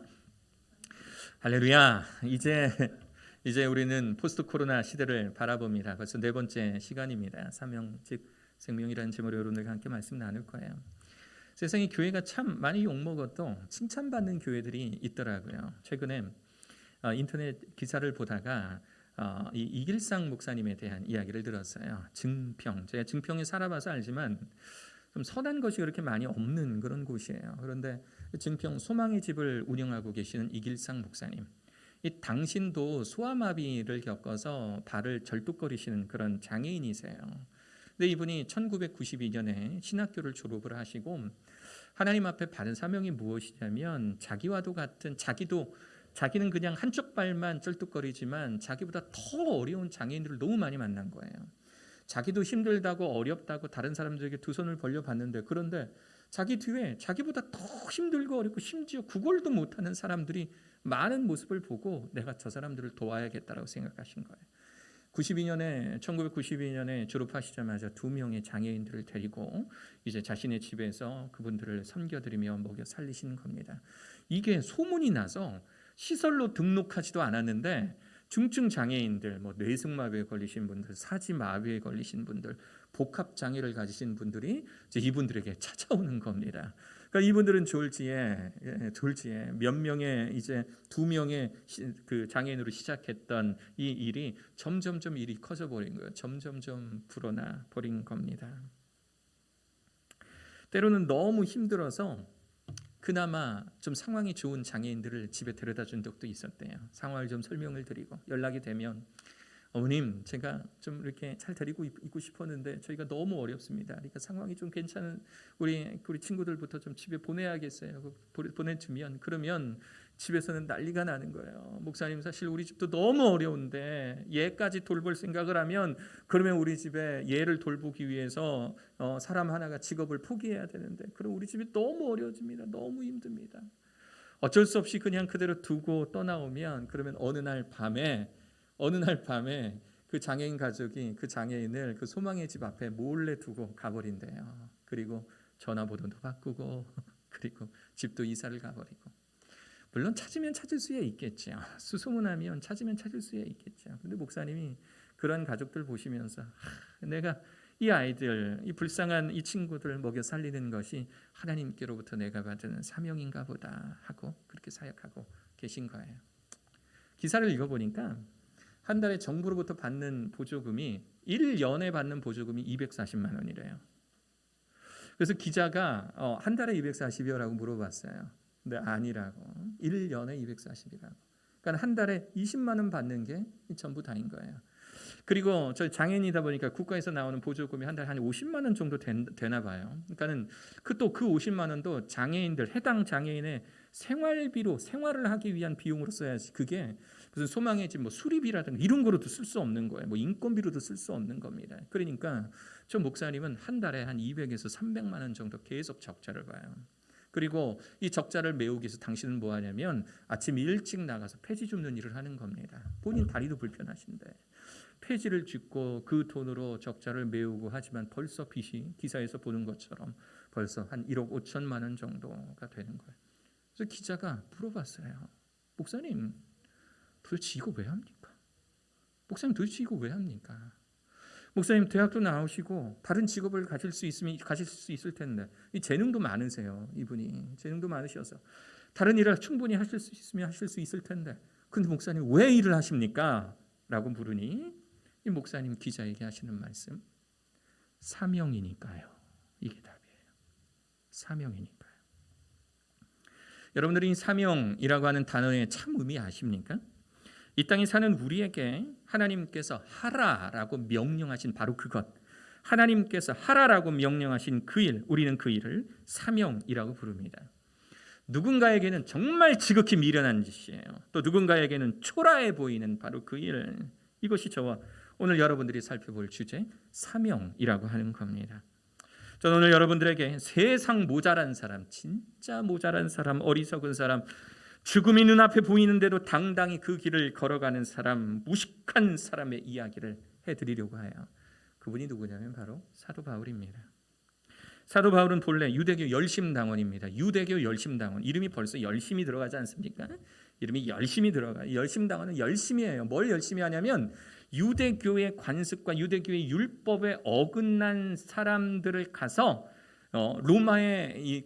할렐루야. 이제 우리는 포스트 코로나 시대를 바라봅니다. 벌써 4번째 시간입니다. 사명 즉 생명이라는 제목으로 여러분들과 함께 말씀 나눌 거예요. 세상에 교회가 참 많이 욕먹어도 칭찬받는 교회들이 있더라고요. 최근에 인터넷 기사를 보다가 이 이길상 목사님에 대한 이야기를 들었어요. 증평, 제가 증평에 살아봐서 알지만 좀 선한 것이 그렇게 많이 없는 그런 곳이에요. 그런데 증평 소망의 집을 운영하고 계시는 이길상 목사님, 이 당신도 소아마비를 겪어서 발을 절뚝거리시는 그런 장애인이세요. 근데 이분이 1992년에 신학교를 졸업을 하시고 하나님 앞에 받은 사명이 무엇이냐면 자기와도 같은 자기는 그냥 한쪽 발만 쩔뚝거리지만 자기보다 더 어려운 장애인들을 너무 많이 만난 거예요. 자기도 힘들다고 어렵다고 다른 사람들에게 두 손을 벌려봤는데 그런데 자기 뒤에 자기보다 더 힘들고 어렵고 심지어 구걸도 못하는 사람들이 많은 모습을 보고 내가 저 사람들을 도와야겠다라고 생각하신 거예요. 1992년에 졸업하시자마자 2명의 장애인들을 데리고 이제 자신의 집에서 그분들을 섬겨드리며 먹여 살리시는 겁니다. 이게 소문이 나서 시설로 등록하지도 않았는데 중증 장애인들, 뇌승마비에 걸리신 분들, 사지마비에 걸리신 분들, 복합 장애를 가지신 분들이 이제 이분들에게 찾아오는 겁니다. 그러니까 이분들은 졸지에 몇 명의 이제 2명의 그 장애인으로 시작했던 이 일이 점점점 일이 커져 버린 거예요. 점점점 불어나 버린 겁니다. 때로는 너무 힘들어서 그나마 좀 상황이 좋은 장애인들을 집에 데려다 준 적도 있었대요. 상황을 좀 설명을 드리고 연락이 되면 어머님 제가 좀 이렇게 잘 데리고 있고 싶었는데 저희가 너무 어렵습니다. 그러니까 상황이 좀 괜찮은 우리 친구들부터 좀 집에 보내야겠어요. 보내주면 그러면 집에서는 난리가 나는 거예요. 목사님 사실 우리 집도 너무 어려운데 얘까지 돌볼 생각을 하면 그러면 우리 집에 얘를 돌보기 위해서 사람 하나가 직업을 포기해야 되는데 그럼 우리 집이 너무 어려워집니다. 너무 힘듭니다. 어쩔 수 없이 그냥 그대로 두고 떠나오면 그러면 어느 날 밤에 그 장애인 가족이 그 장애인을 그 소망의 집 앞에 몰래 두고 가버린대요. 그리고 전화번호도 바꾸고 그리고 집도 이사를 가버리고. 물론 찾으면 찾을 수야 있겠죠. 수소문하면 찾으면 찾을 수야 있겠죠. 근데 목사님이 그런 가족들 보시면서 내가 이 아이들, 이 불쌍한 이 친구들 먹여 살리는 것이 하나님께로부터 내가 받은 사명인가 보다 하고 그렇게 사역하고 계신 거예요. 기사를 읽어보니까 한 달에 정부로부터 받는 보조금이 1년에 받는 보조금이 240만 원이래요. 그래서 기자가 한 달에 240이라고 물어봤어요. 근데 아니라고. 1년에 240이라고. 그러니까 한 달에 20만 원 받는 게 전부 다인 거예요. 그리고 저 장애인이다 보니까 국가에서 나오는 보조금이 한 달에 한 50만 원 정도 되나 봐요. 그러니까는 그 50만 원도 장애인들 해당 장애인의 생활비로 생활을 하기 위한 비용으로 써야지. 그게 무슨 소망의 집 수리비라든가 이런 거로도 쓸 수 없는 거예요. 인건비로도 쓸 수 없는 겁니다. 그러니까 저 목사님은 한 달에 한 200에서 300만 원 정도 계속 적자를 봐요. 그리고 이 적자를 메우기 위해서 당신은 뭐 하냐면 아침 일찍 나가서 폐지 줍는 일을 하는 겁니다. 본인 다리도 불편하신데 폐지를 줍고 그 돈으로 적자를 메우고, 하지만 벌써 빚이 기사에서 보는 것처럼 벌써 한 1억 5천만 원 정도가 되는 거예요. 그래서 기자가 물어봤어요. 목사님, 도대체 이거 왜 합니까? 목사님, 도대체 이거 왜 합니까? 목사님, 대학도 나오시고 다른 직업을 가질 수 있을 텐데, 이 재능도 많으세요. 이분이 재능도 많으셔서 다른 일을 충분히 하실 수 있으면 하실 수 있을 텐데, 근데 목사님 왜 일을 하십니까? 라고 물으니 이 목사님 기자에게 하시는 말씀, 사명이니까요. 이게 답이에요. 사명이니까요. 여러분들이 사명이라고 하는 단어의 참 의미 아십니까? 이 땅에 사는 우리에게 하나님께서 하라라고 명령하신 바로 그것, 하나님께서 하라라고 명령하신 그 일, 우리는 그 일을 사명이라고 부릅니다. 누군가에게는 정말 지극히 미련한 짓이에요. 또 누군가에게는 초라해 보이는 바로 그 일, 이것이 저와 오늘 여러분들이 살펴볼 주제, 사명이라고 하는 겁니다. 저는 오늘 여러분들에게 세상 모자란 사람, 진짜 모자란 사람, 어리석은 사람, 죽음이 눈앞에 보이는데도 당당히 그 길을 걸어가는 사람, 무식한 사람의 이야기를 해드리려고 해요. 그분이 누구냐면 바로 사도 바울입니다. 사도 바울은 본래 유대교 열심당원입니다. 유대교 열심당원, 이름이 벌써 열심이 들어가지 않습니까? 이름이 열심이 들어가요. 열심당원은 열심히 해요. 뭘 열심히 하냐면 유대교의 관습과 유대교의 율법에 어긋난 사람들을 가서 로마의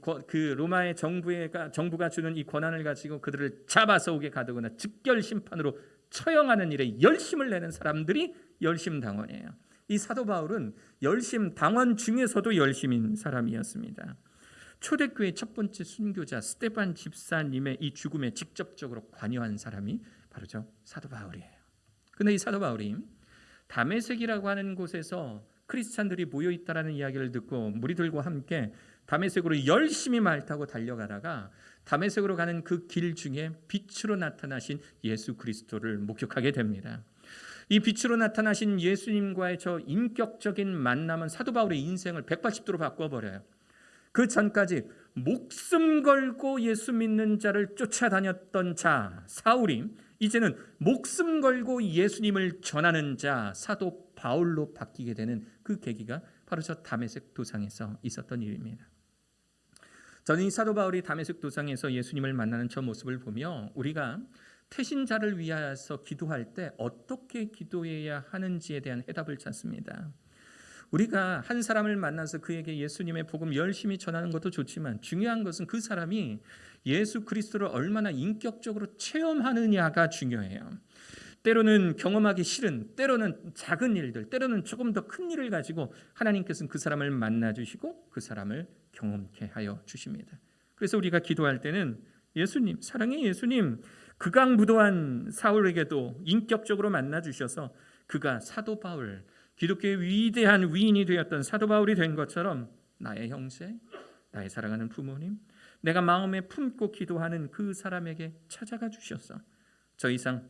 로마의 정부가 주는 이 권한을 가지고 그들을 잡아서 오게 가두거나 즉결 심판으로 처형하는 일에 열심을 내는 사람들이 열심당원이에요. 이 사도 바울은 열심당원 중에서도 열심인 사람이었습니다. 초대교회 첫 번째 순교자 스데반 집사님의 이 죽음에 직접적으로 관여한 사람이 바로 저 사도 바울이에요. 그런데 이 사도 바울이 다메섹이라고 하는 곳에서 크리스찬들이 모여 있다라는 이야기를 듣고 무리들과 함께 다메섹으로 열심히 말 타고 달려가다가 다메섹으로 가는 그 길 중에 빛으로 나타나신 예수 그리스도를 목격하게 됩니다. 이 빛으로 나타나신 예수님과의 저 인격적인 만남은 사도 바울의 인생을 180도로 바꿔버려요. 그 전까지 목숨 걸고 예수 믿는 자를 쫓아다녔던 자 사울이 이제는 목숨 걸고 예수님을 전하는 자 사도 바울로 바뀌게 되는 그 계기가 바로 저 다메섹 도상에서 있었던 일입니다. 저는 이 사도 바울이 다메섹 도상에서 예수님을 만나는 저 모습을 보며 우리가 태신자를 위하여서 기도할 때 어떻게 기도해야 하는지에 대한 해답을 찾습니다. 우리가 한 사람을 만나서 그에게 예수님의 복음 열심히 전하는 것도 좋지만 중요한 것은 그 사람이 예수 그리스도를 얼마나 인격적으로 체험하느냐가 중요해요. 때로는 경험하기 싫은, 때로는 작은 일들, 때로는 조금 더 큰 일을 가지고 하나님께서는 그 사람을 만나주시고 그 사람을 경험케 하여 주십니다. 그래서 우리가 기도할 때는 예수님, 사랑의 예수님, 극악무도한 사울에게도 인격적으로 만나주셔서 그가 사도 바울, 기독교의 위대한 위인이 되었던 사도 바울이 된 것처럼 나의 형제, 나의 사랑하는 부모님, 내가 마음에 품고 기도하는 그 사람에게 찾아가 주셔서 더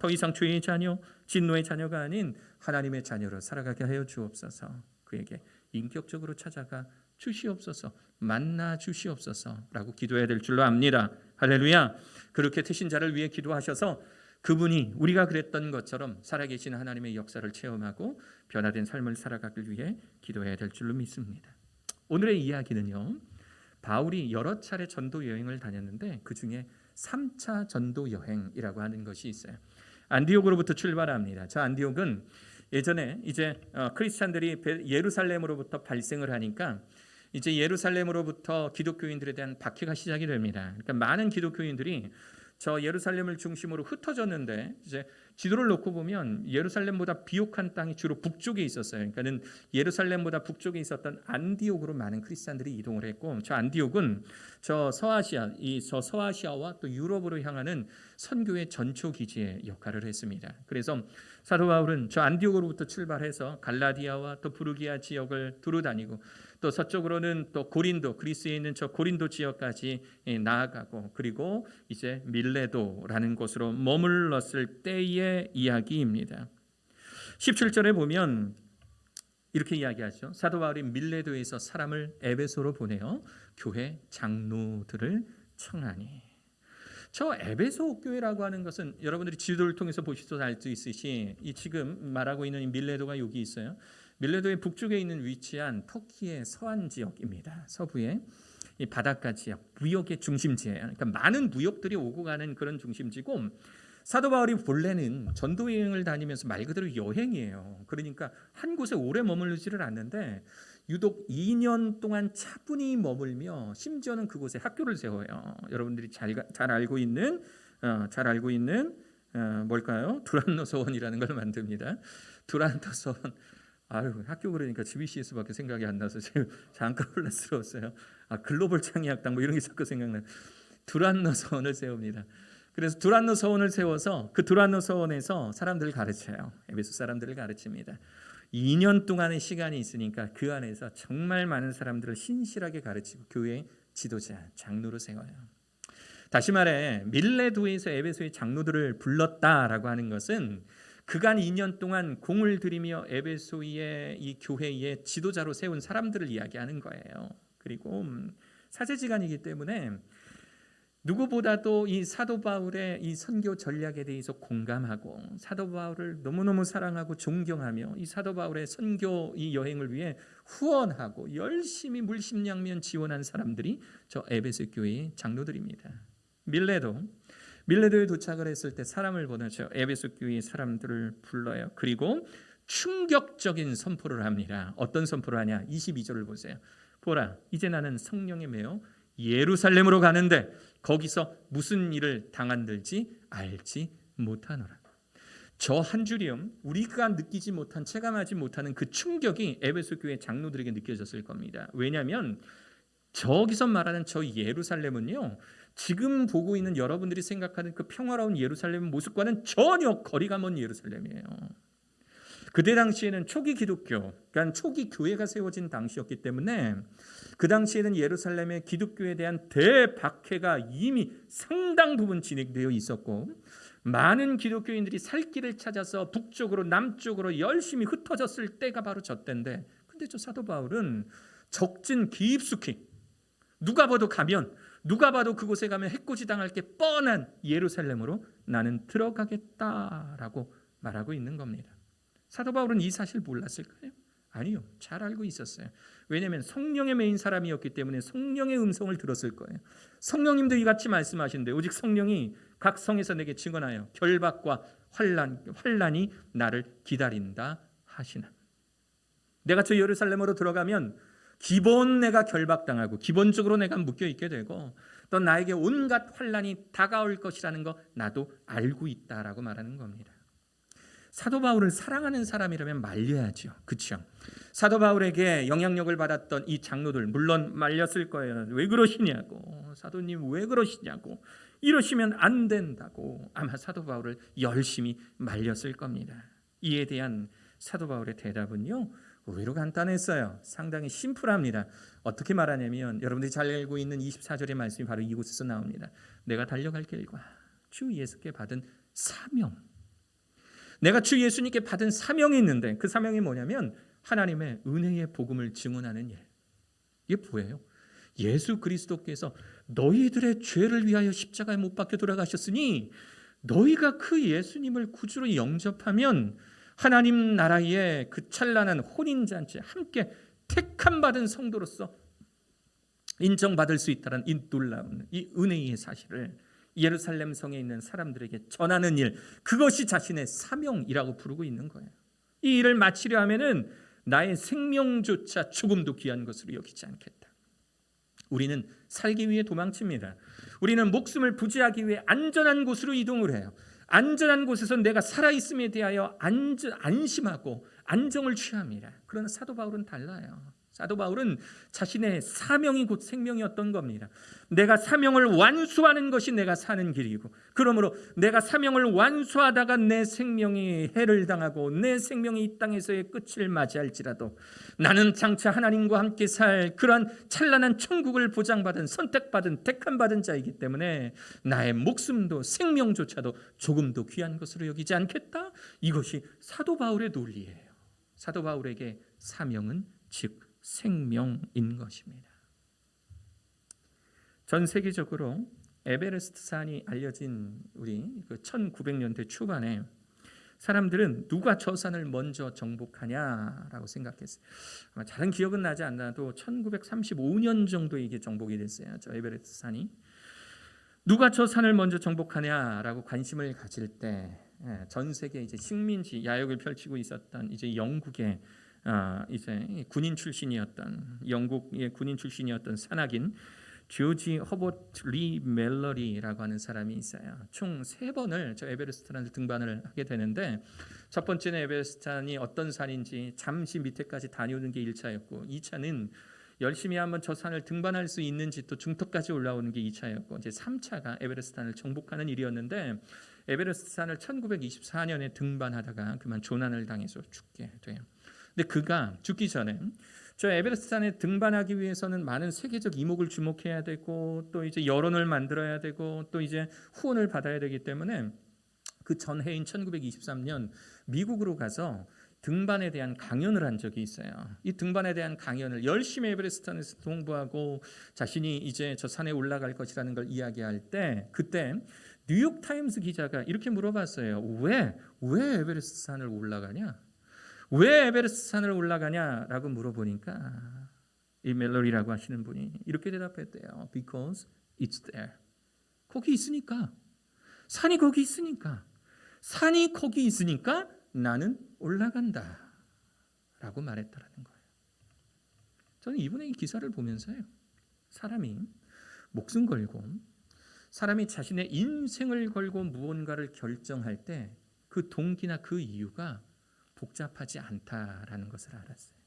이상 죄의 자녀, 진노의 자녀가 아닌 하나님의 자녀로 살아가게 하여 주옵소서. 그에게 인격적으로 찾아가 주시옵소서, 만나 주시옵소서라고 기도해야 될 줄로 압니다. 할렐루야. 그렇게 태신자를 위해 기도하셔서 그분이 우리가 그랬던 것처럼 살아계신 하나님의 역사를 체험하고 변화된 삶을 살아가길 위해 기도해야 될 줄로 믿습니다. 오늘의 이야기는요, 바울이 여러 차례 전도 여행을 다녔는데 그 중에 3차 전도 여행이라고 하는 것이 있어요. 안디옥으로부터 출발합니다. 저 안디옥은 예전에 이제 크리스찬들이 예루살렘으로부터 발생을 하니까 이제 예루살렘으로부터 기독교인들에 대한 박해가 시작이 됩니다. 그러니까 많은 기독교인들이 저 예루살렘을 중심으로 흩어졌는데 이제 지도를 놓고 보면 예루살렘보다 비옥한 땅이 주로 북쪽에 있었어요. 그러니까는 예루살렘보다 북쪽에 있었던 안디옥으로 많은 크리스찬들이 이동을 했고, 저 안디옥은 저 서아시아와 또 유럽으로 향하는 선교의 전초 기지의 역할을 했습니다. 그래서 사도 바울은 저 안디옥으로부터 출발해서 갈라디아와 또 부르기아 지역을 두루 다니고 또 서쪽으로는 또 고린도, 그리스에 있는 저 고린도 지역까지 나아가고, 그리고 이제 밀레도라는 곳으로 머물렀을 때의 이야기입니다. 17절에 보면 이렇게 이야기하죠. 사도 바울이 밀레도에서 사람을 에베소로 보내어 교회 장로들을 청하니. 저 에베소 교회라고 하는 것은 여러분들이 지도를 통해서 보시도 알 수 있으시 이 지금 말하고 있는 이 밀레도가 여기 있어요. 밀레도의 북쪽에 있는 위치한 터키의 서안 지역입니다. 서부의 이 바닷가 지역, 무역의 중심지예요. 그러니까 많은 무역들이 오고 가는 그런 중심지고, 사도 바울이 본래는 전도 여행을 다니면서 말 그대로 여행이에요. 그러니까 한 곳에 오래 머물지를 않는데 유독 2년 동안 차분히 머물며 심지어는 그곳에 학교를 세워요. 여러분들이 잘 알고 있는 뭘까요? 두란노 서원이라는 걸 만듭니다. 두란노 서원. 아유, 학교 그러니까 GBCS밖에 생각이 안 나서 지금 잠깐 혼란스러웠어요. 글로벌 창의학당 뭐 이런 게 자꾸 생각나요. 두란노 서원을 세웁니다. 그래서 두란노 서원을 세워서 그 두란노 서원에서 사람들을 가르쳐요. 에베소 사람들을 가르칩니다. 2년 동안의 시간이 있으니까 그 안에서 정말 많은 사람들을 신실하게 가르치고 교회의 지도자, 장로로 세워요. 다시 말해 밀레도에서 에베소의 장로들을 불렀다라고 하는 것은 그간 2년 동안 공을 들이며 에베소의 이 교회의 지도자로 세운 사람들을 이야기하는 거예요. 그리고 사제지간이기 때문에 누구보다도 이 사도 바울의 이 선교 전략에 대해서 공감하고 사도 바울을 너무너무 사랑하고 존경하며 이 사도 바울의 선교 이 여행을 위해 후원하고 열심히 물심양면 지원한 사람들이 저 에베소 교회의 장로들입니다. 밀레도에 도착을 했을 때 사람을 보내죠. 에베소 교회의 사람들을 불러요. 그리고 충격적인 선포를 합니다. 어떤 선포를 하냐? 22절을 보세요. 보라, 이제 나는 성령에 매여 예루살렘으로 가는데 거기서 무슨 일을 당한들지 알지 못하노라. 저 한 줄이요, 우리가 느끼지 못한, 체감하지 못하는 그 충격이 에베소 교회 장로들에게 느껴졌을 겁니다. 왜냐하면 저기서 말하는 저 예루살렘은요, 지금 보고 있는 여러분들이 생각하는 그 평화로운 예루살렘 모습과는 전혀 거리가 먼 예루살렘이에요. 그때 당시에는 초기 기독교, 그러니까 초기 교회가 세워진 당시였기 때문에 그 당시에는 예루살렘의 기독교에 대한 대박해가 이미 상당 부분 진행되어 있었고, 많은 기독교인들이 살 길을 찾아서 북쪽으로 남쪽으로 열심히 흩어졌을 때가 바로 저 때인데, 근데 저 사도 바울은 적진 깊숙이 누가 봐도 그곳에 가면 해코지 당할 게 뻔한 예루살렘으로 나는 들어가겠다라고 말하고 있는 겁니다. 사도 바울은 이 사실 몰랐을까요? 아니요, 잘 알고 있었어요. 왜냐하면 성령에 매인 사람이었기 때문에 성령의 음성을 들었을 거예요. 성령님도 이같이 말씀하시는데 오직 성령이 각 성에서 내게 증언하여 결박과 환난이 나를 기다린다 하시나. 내가 저 예루살렘으로 들어가면 기본 내가 결박당하고 기본적으로 내가 묶여 있게 되고 또 나에게 온갖 환난이 다가올 것이라는 거 나도 알고 있다라고 말하는 겁니다. 사도 바울을 사랑하는 사람이라면 말려야죠. 그렇죠? 사도 바울에게 영향력을 받았던 이 장로들 물론 말렸을 거예요. 왜 그러시냐고, 사도님 왜 그러시냐고, 이러시면 안 된다고 아마 사도 바울을 열심히 말렸을 겁니다. 이에 대한 사도 바울의 대답은요, 의외로 간단했어요. 상당히 심플합니다. 어떻게 말하냐면 여러분들이 잘 알고 있는 24절의 말씀이 바로 이곳에서 나옵니다. 내가 달려갈 길과 주 예수께 받은 사명, 내가 주 예수님께 받은 사명이 있는데 그 사명이 뭐냐면 하나님의 은혜의 복음을 증언하는 일. 이게 뭐예요? 예수 그리스도께서 너희들의 죄를 위하여 십자가에 못 박혀 돌아가셨으니 너희가 그 예수님을 구주로 영접하면 하나님 나라의 그 찬란한 혼인잔치에 함께 택함 받은 성도로서 인정받을 수 있다는 이 놀라운 이 은혜의 사실을 예루살렘 성에 있는 사람들에게 전하는 일, 그것이 자신의 사명이라고 부르고 있는 거예요. 이 일을 마치려 하면은 나의 생명조차 조금도 귀한 것으로 여기지 않겠다. 우리는 살기 위해 도망칩니다. 우리는 목숨을 부지하기 위해 안전한 곳으로 이동을 해요. 안전한 곳에서 내가 살아있음에 대하여 안심하고 안정을 취합니다. 그러나 사도 바울은 달라요. 사도 바울은 자신의 사명이 곧 생명이었던 겁니다. 내가 사명을 완수하는 것이 내가 사는 길이고, 그러므로 내가 사명을 완수하다가 내 생명이 해를 당하고 내 생명이 이 땅에서의 끝을 맞이할지라도 나는 장차 하나님과 함께 살 그러한 찬란한 천국을 보장받은 선택받은 택함받은 자이기 때문에 나의 목숨도 생명조차도 조금도 귀한 것으로 여기지 않겠다. 이것이 사도 바울의 논리예요. 사도 바울에게 사명은 즉 생명인 것입니다. 전 세계적으로 에베레스트 산이 알려진 우리 1900년대 초반에 사람들은 누가 저 산을 먼저 정복하냐라고 생각했어요. 아마 잘은 기억은 나지 않나도 1935년 정도 이게 정복이 됐어요. 저 에베레스트 산이. 누가 저 산을 먼저 정복하냐라고 관심을 가질 때 전 세계 이제 식민지 야욕을 펼치고 있었던 이제 영국의 이제 군인 출신이었던 영국의 군인 출신이었던 산악인 조지 허버트 리 멜러리라고 하는 사람이 있어요. 총 3번을 저 에베레스트산을 등반을 하게 되는데 첫 번째는 에베레스트산이 어떤 산인지 잠시 밑에까지 다녀오는 게 1차였고 2차는 열심히 한번 저 산을 등반할 수 있는지 또 중턱까지 올라오는 게 2차였고 이제 3차가 에베레스트산을 정복하는 일이었는데 에베레스트산을 1924년에 등반하다가 그만 조난을 당해서 죽게 돼요. 근데 그가 죽기 전에 저 에베레스트산에 등반하기 위해서는 많은 세계적 이목을 주목해야 되고 또 이제 여론을 만들어야 되고 또 이제 후원을 받아야 되기 때문에 그 전해인 1923년 미국으로 가서 등반에 대한 강연을 한 적이 있어요. 이 등반에 대한 강연을 열심히 에베레스트산에서 공부하고 자신이 이제 저 산에 올라갈 것이라는 걸 이야기할 때 그때 뉴욕 타임스 기자가 이렇게 물어봤어요. 왜 에베레스트산을 올라가냐? 왜 에베레스트산을 올라가냐라고 물어보니까 이 멜로리라고 하시는 분이 이렇게 대답했대요. Because it's there. 거기 있으니까. 산이 거기 있으니까. 산이 거기 있으니까 나는 올라간다 라고 말했다라는 거예요. 저는 이분의 이 기사를 보면서요. 사람이 목숨 걸고 사람이 자신의 인생을 걸고 무언가를 결정할 때 그 동기나 그 이유가 복잡하지 않다라는 것을 알았어요.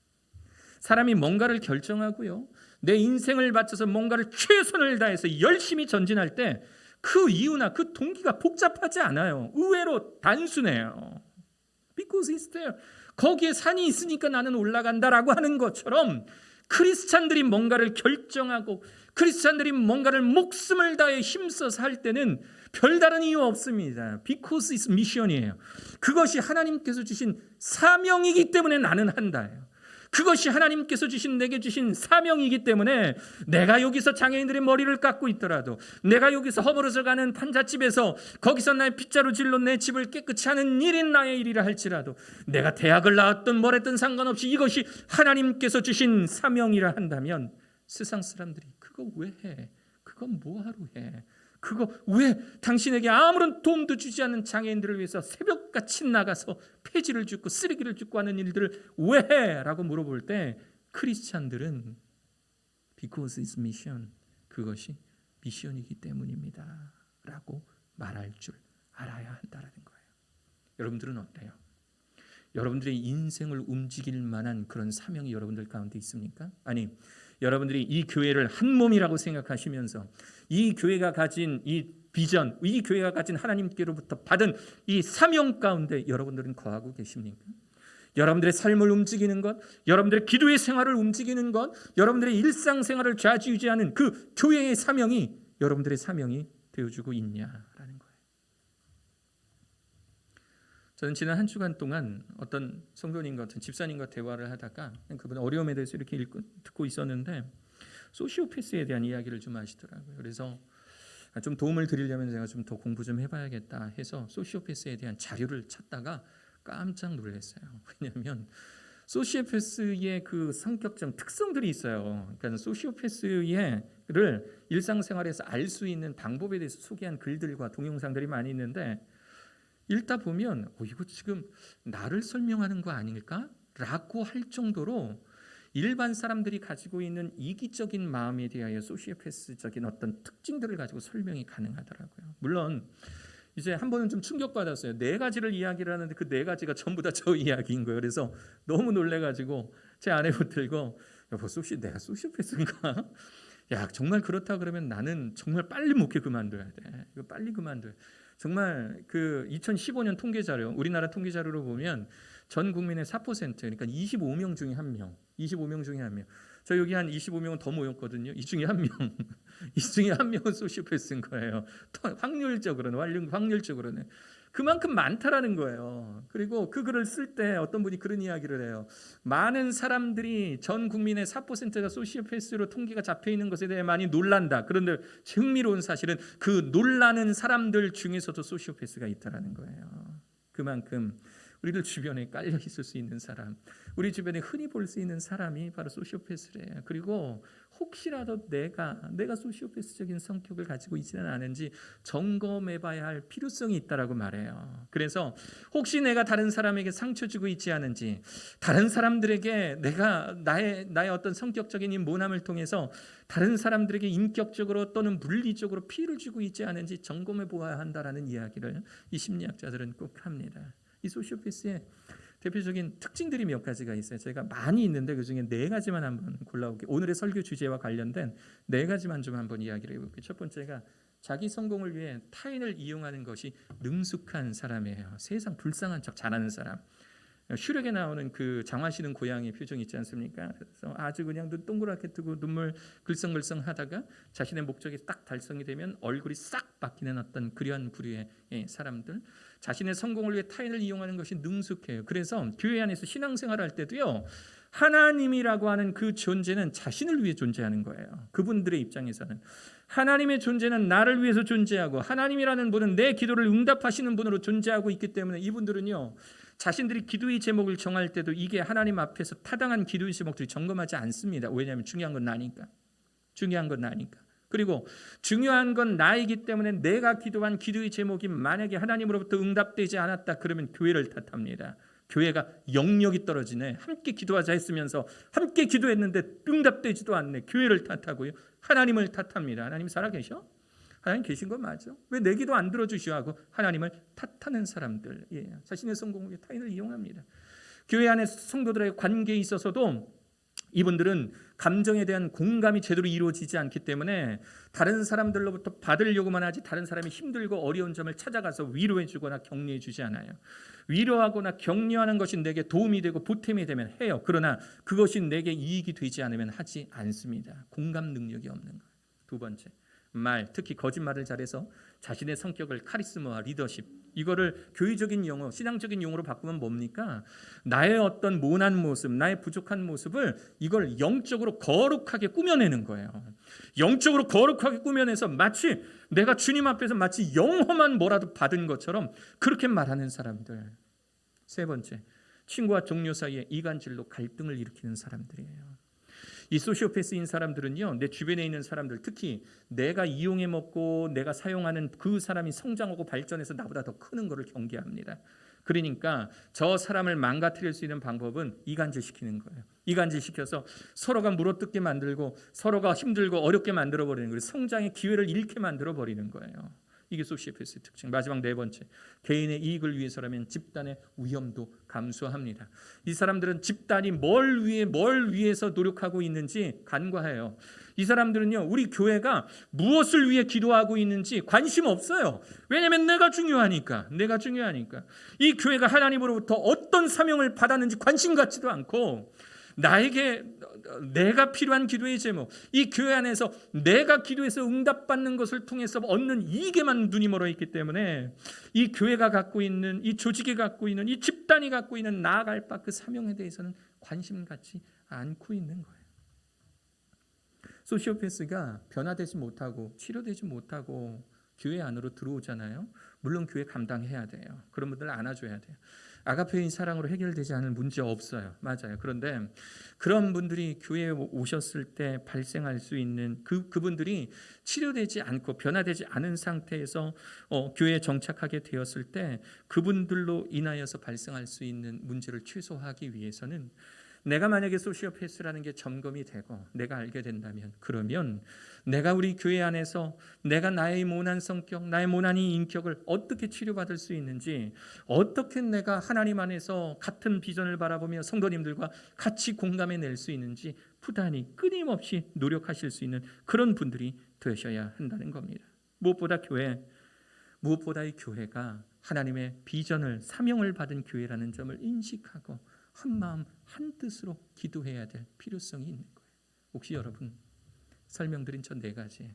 사람이 뭔가를 결정하고요. 내 인생을 바쳐서 뭔가를 최선을 다해서 열심히 전진할 때 그 이유나 그 동기가 복잡하지 않아요. 의외로 단순해요. Because it's there. 거기에 산이 있으니까 나는 올라간다라고 하는 것처럼 크리스찬들이 뭔가를 결정하고 크리스찬들이 뭔가를 목숨을 다해 힘써서 할 때는 별다른 이유 없습니다. Because it's mission이에요. 그것이 하나님께서 주신 사명이기 때문에 나는 한다예요. 그것이 하나님께서 주신 내게 주신 사명이기 때문에 내가 여기서 장애인들의 머리를 깎고 있더라도 내가 여기서 허물어져 가는 판잣집에서 거기서 나의 빗자루 질로 내 집을 깨끗이 하는 일이 나의 일이라 할지라도 내가 대학을 나왔든 뭐랬든 상관없이 이것이 하나님께서 주신 사명이라 한다면 세상 사람들이 그거 왜 해? 그거 뭐하러 해? 그거 왜 당신에게 아무런 도움도 주지 않는 장애인들을 위해서 새벽같이 나가서 폐지를 줍고 쓰레기를 줍고 하는 일들을 왜 해? 라고 물어볼 때 크리스찬들은 Because it's mission. 그것이 미션이기 때문입니다 라고 말할 줄 알아야 한다는 거예요. 여러분들은 어때요? 여러분들의 인생을 움직일 만한 그런 사명이 여러분들 가운데 있습니까? 아니, 여러분들이 이 교회를 한 몸이라고 생각하시면서 이 교회가 가진 이 비전, 이 교회가 가진 하나님께로부터 받은 이 사명 가운데 여러분들은 거하고 계십니까? 여러분들의 삶을 움직이는 것, 여러분들의 기도의 생활을 움직이는 것, 여러분들의 일상생활을 좌지우지하는 그 교회의 사명이 여러분들의 사명이 되어주고 있냐라는 거예요. 저는 지난 한 주간 동안 어떤 성도님과 어떤 집사님과 대화를 하다가 그분 어려움에 대해서 이렇게 듣고 있었는데 소시오패스에 대한 이야기를 좀 하시더라고요. 그래서 좀 도움을 드리려면 제가 좀 더 공부 좀 해봐야겠다 해서 소시오패스에 대한 자료를 찾다가 깜짝 놀랐어요. 왜냐하면 소시오패스의 그 성격적 특성들이 있어요. 그러니까 소시오패스를 일상생활에서 알 수 있는 방법에 대해서 소개한 글들과 동영상들이 많이 있는데 읽다 보면 이거 지금 나를 설명하는 거 아닐까? 라고 할 정도로 일반 사람들이 가지고 있는 이기적인 마음에 대하여 소시오패스적인 어떤 특징들을 가지고 설명이 가능하더라고요. 물론 이제 한 번은 좀 충격받았어요. 4가지를 이야기를 하는데 그 4가지가 전부 다 저 이야기인 거예요. 그래서 너무 놀래가지고 제 아내 붙들고 여보 내가 소시오패스인가? 야 정말 그렇다 그러면 나는 정말 빨리 목회 그만둬야 돼. 이거 빨리 그만둬야 돼. 정말 그 2015년 통계 자료, 우리나라 통계 자료로 보면 전 국민의 4% 그러니까 25명 중에 1명, 25명 중에 1명. 저 여기 한 25명은 더 모였거든요. 이 중에 1명, 이 중에 1명은 소시오패스인 거예요. 확률적으로는. 그만큼 많다라는 거예요. 그리고 그 글을 쓸 때 어떤 분이 그런 이야기를 해요. 많은 사람들이 전 국민의 4%가 소시오패스로 통계가 잡혀 있는 것에 대해 많이 놀란다. 그런데 흥미로운 사실은 그 놀라는 사람들 중에서도 소시오패스가 있다라는 거예요. 그만큼 우리들 주변에 깔려 있을 수 있는 사람, 우리 주변에 흔히 볼 수 있는 사람이 바로 소시오패스래요. 그리고 혹시라도 내가 소시오패스적인 성격을 가지고 있지는 않은지 점검해봐야 할 필요성이 있다라고 말해요. 그래서 혹시 내가 다른 사람에게 상처 주고 있지 않은지, 다른 사람들에게 내가 나의 어떤 성격적인 이 모남을 통해서 다른 사람들에게 인격적으로 또는 물리적으로 피해를 주고 있지 않은지 점검해 보아야 한다라는 이야기를 이 심리학자들은 꼭 합니다. 이 소시오패스의 대표적인 특징들이 몇 가지가 있어요. 제가 많이 있는데 그중에 4가지만 한번 골라볼게요. 오늘의 설교 주제와 관련된 4가지만 좀 한번 이야기를 해볼게요. 첫 번째가 자기 성공을 위해 타인을 이용하는 것이 능숙한 사람이에요. 세상 불쌍한 척 잘하는 사람. 슈렉에 나오는 그 장화시는 고양이 표정 있지 않습니까? 그래서 아주 그냥 눈 동그랗게 뜨고 눈물 글썽글썽하다가 자신의 목적이 딱 달성이 되면 얼굴이 싹 바뀌는 어떤 그러한 부류의 사람들. 자신의 성공을 위해 타인을 이용하는 것이 능숙해요. 그래서 교회 안에서 신앙생활을 할 때도요, 하나님이라고 하는 그 존재는 자신을 위해 존재하는 거예요. 그분들의 입장에서는 하나님의 존재는 나를 위해서 존재하고, 하나님이라는 분은 내 기도를 응답하시는 분으로 존재하고 있기 때문에 이분들은요, 자신들이 기도의 제목을 정할 때도 이게 하나님 앞에서 타당한 기도의 제목들이 점검하지 않습니다. 왜냐하면 중요한 건 나니까. 그리고 중요한 건 나이기 때문에 내가 기도한 기도의 제목이 만약에 하나님으로부터 응답되지 않았다 그러면 교회를 탓합니다. 교회가 영역이 떨어지네. 함께 기도하자 했으면서 함께 기도했는데 응답되지도 않네. 교회를 탓하고요. 하나님을 탓합니다. 하나님 살아계셔? 하나님 계신 건 맞아. 왜 내 기도 안 들어주시오 하고 하나님을 탓하는 사람들이에요. 자신의 성공을 위해 타인을 이용합니다. 교회 안에 성도들의 관계에 있어서도 이분들은 감정에 대한 공감이 제대로 이루어지지 않기 때문에 다른 사람들로부터 받으려고만 하지 다른 사람이 힘들고 어려운 점을 찾아가서 위로해 주거나 격려해 주지 않아요. 위로하거나 격려하는 것이 내게 도움이 되고 보탬이 되면 해요. 그러나 그것이 내게 이익이 되지 않으면 하지 않습니다. 공감 능력이 없는 거예요. 두 번째, 말, 특히 거짓말을 잘해서 자신의 성격을 카리스마와 리더십, 이거를 교회적인 용어, 신앙적인 용어로 바꾸면 뭡니까? 나의 어떤 모난 모습, 나의 부족한 모습을 이걸 영적으로 거룩하게 꾸며내는 거예요. 영적으로 거룩하게 꾸며내서 마치 내가 주님 앞에서 마치 영험한 뭐라도 받은 것처럼 그렇게 말하는 사람들. 세 번째, 친구와 동료 사이에 이간질로 갈등을 일으키는 사람들이에요. 이 소시오패스인 사람들은요, 내 주변에 있는 사람들, 특히 내가 이용해 먹고 내가 사용하는 그 사람이 성장하고 발전해서 나보다 더 크는 것을 경계합니다. 그러니까 저 사람을 망가뜨릴 수 있는 방법은 이간질시키는 거예요. 이간질시켜서 서로가 물어뜯게 만들고 서로가 힘들고 어렵게 만들어버리는 거예요. 성장의 기회를 잃게 만들어버리는 거예요. 이게 소시오패스의 특징. 마지막 4번째, 개인의 이익을 위해서라면 집단의 위험도 감수합니다. 이 사람들은 집단이 뭘 위해서 노력하고 있는지 간과해요. 이 사람들은요, 우리 교회가 무엇을 위해 기도하고 있는지 관심 없어요. 왜냐하면 내가 중요하니까. 이 교회가 하나님으로부터 어떤 사명을 받았는지 관심 갖지도 않고, 내가 필요한 기도의 제목, 이 교회 안에서 내가 기도해서 응답받는 것을 통해서 얻는 이익에만 눈이 멀어 있기 때문에 이 교회가 갖고 있는, 이 조직이 갖고 있는, 이 집단이 갖고 있는 나아갈 바 그 사명에 대해서는 관심 갖지 않고 있는 거예요. 소시오패스가 변화되지 못하고 치료되지 못하고 교회 안으로 들어오잖아요. 물론 교회 감당해야 돼요. 그런 분들 안아줘야 돼요. 아가페인 사랑으로 해결되지 않을 문제 없어요. 맞아요. 그런데 그런 분들이 교회에 오셨을 때 발생할 수 있는 그분들이 치료되지 않고 변화되지 않은 상태에서 교회에 정착하게 되었을 때 그분들로 인하여서 발생할 수 있는 문제를 최소화하기 위해서는 내가 만약에 소시오패스라는 게 점검이 되고 내가 알게 된다면, 그러면 내가 우리 교회 안에서 내가 나의 모난 성격, 나의 모난 이 인격을 어떻게 치료받을 수 있는지, 어떻게 내가 하나님 안에서 같은 비전을 바라보며 성도님들과 같이 공감해낼 수 있는지 부단히 끊임없이 노력하실 수 있는 그런 분들이 되셔야 한다는 겁니다. 무엇보다 이 교회가 하나님의 비전을, 사명을 받은 교회라는 점을 인식하고 한마음 한뜻으로 기도해야 될 필요성이 있는 거예요. 혹시 여러분 설명드린 저 4가지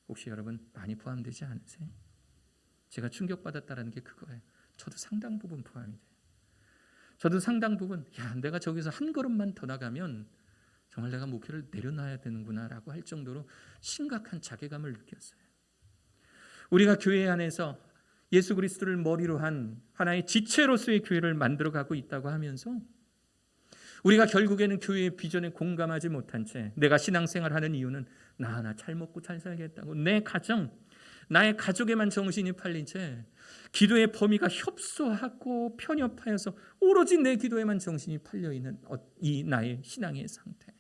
혹시 여러분 많이 포함되지 않으세요? 제가 충격받았다는 게 그거예요. 저도 상당 부분 포함이 돼요. 저도 상당 부분 내가 저기서 한 걸음만 더 나가면 정말 내가 목회를 내려놔야 되는구나라고 할 정도로 심각한 자괴감을 느꼈어요. 우리가 교회 안에서 예수 그리스도를 머리로 한 하나의 지체로서의 교회를 만들어가고 있다고 하면서 우리가 결국에는 교회의 비전에 공감하지 못한 채 내가 신앙생활하는 이유는 나 하나 잘 먹고 잘 살겠다고 내 가정, 나의 가족에만 정신이 팔린 채 기도의 범위가 협소하고 편협하여서 오로지 내 기도에만 정신이 팔려있는 이 나의 신앙의 상태.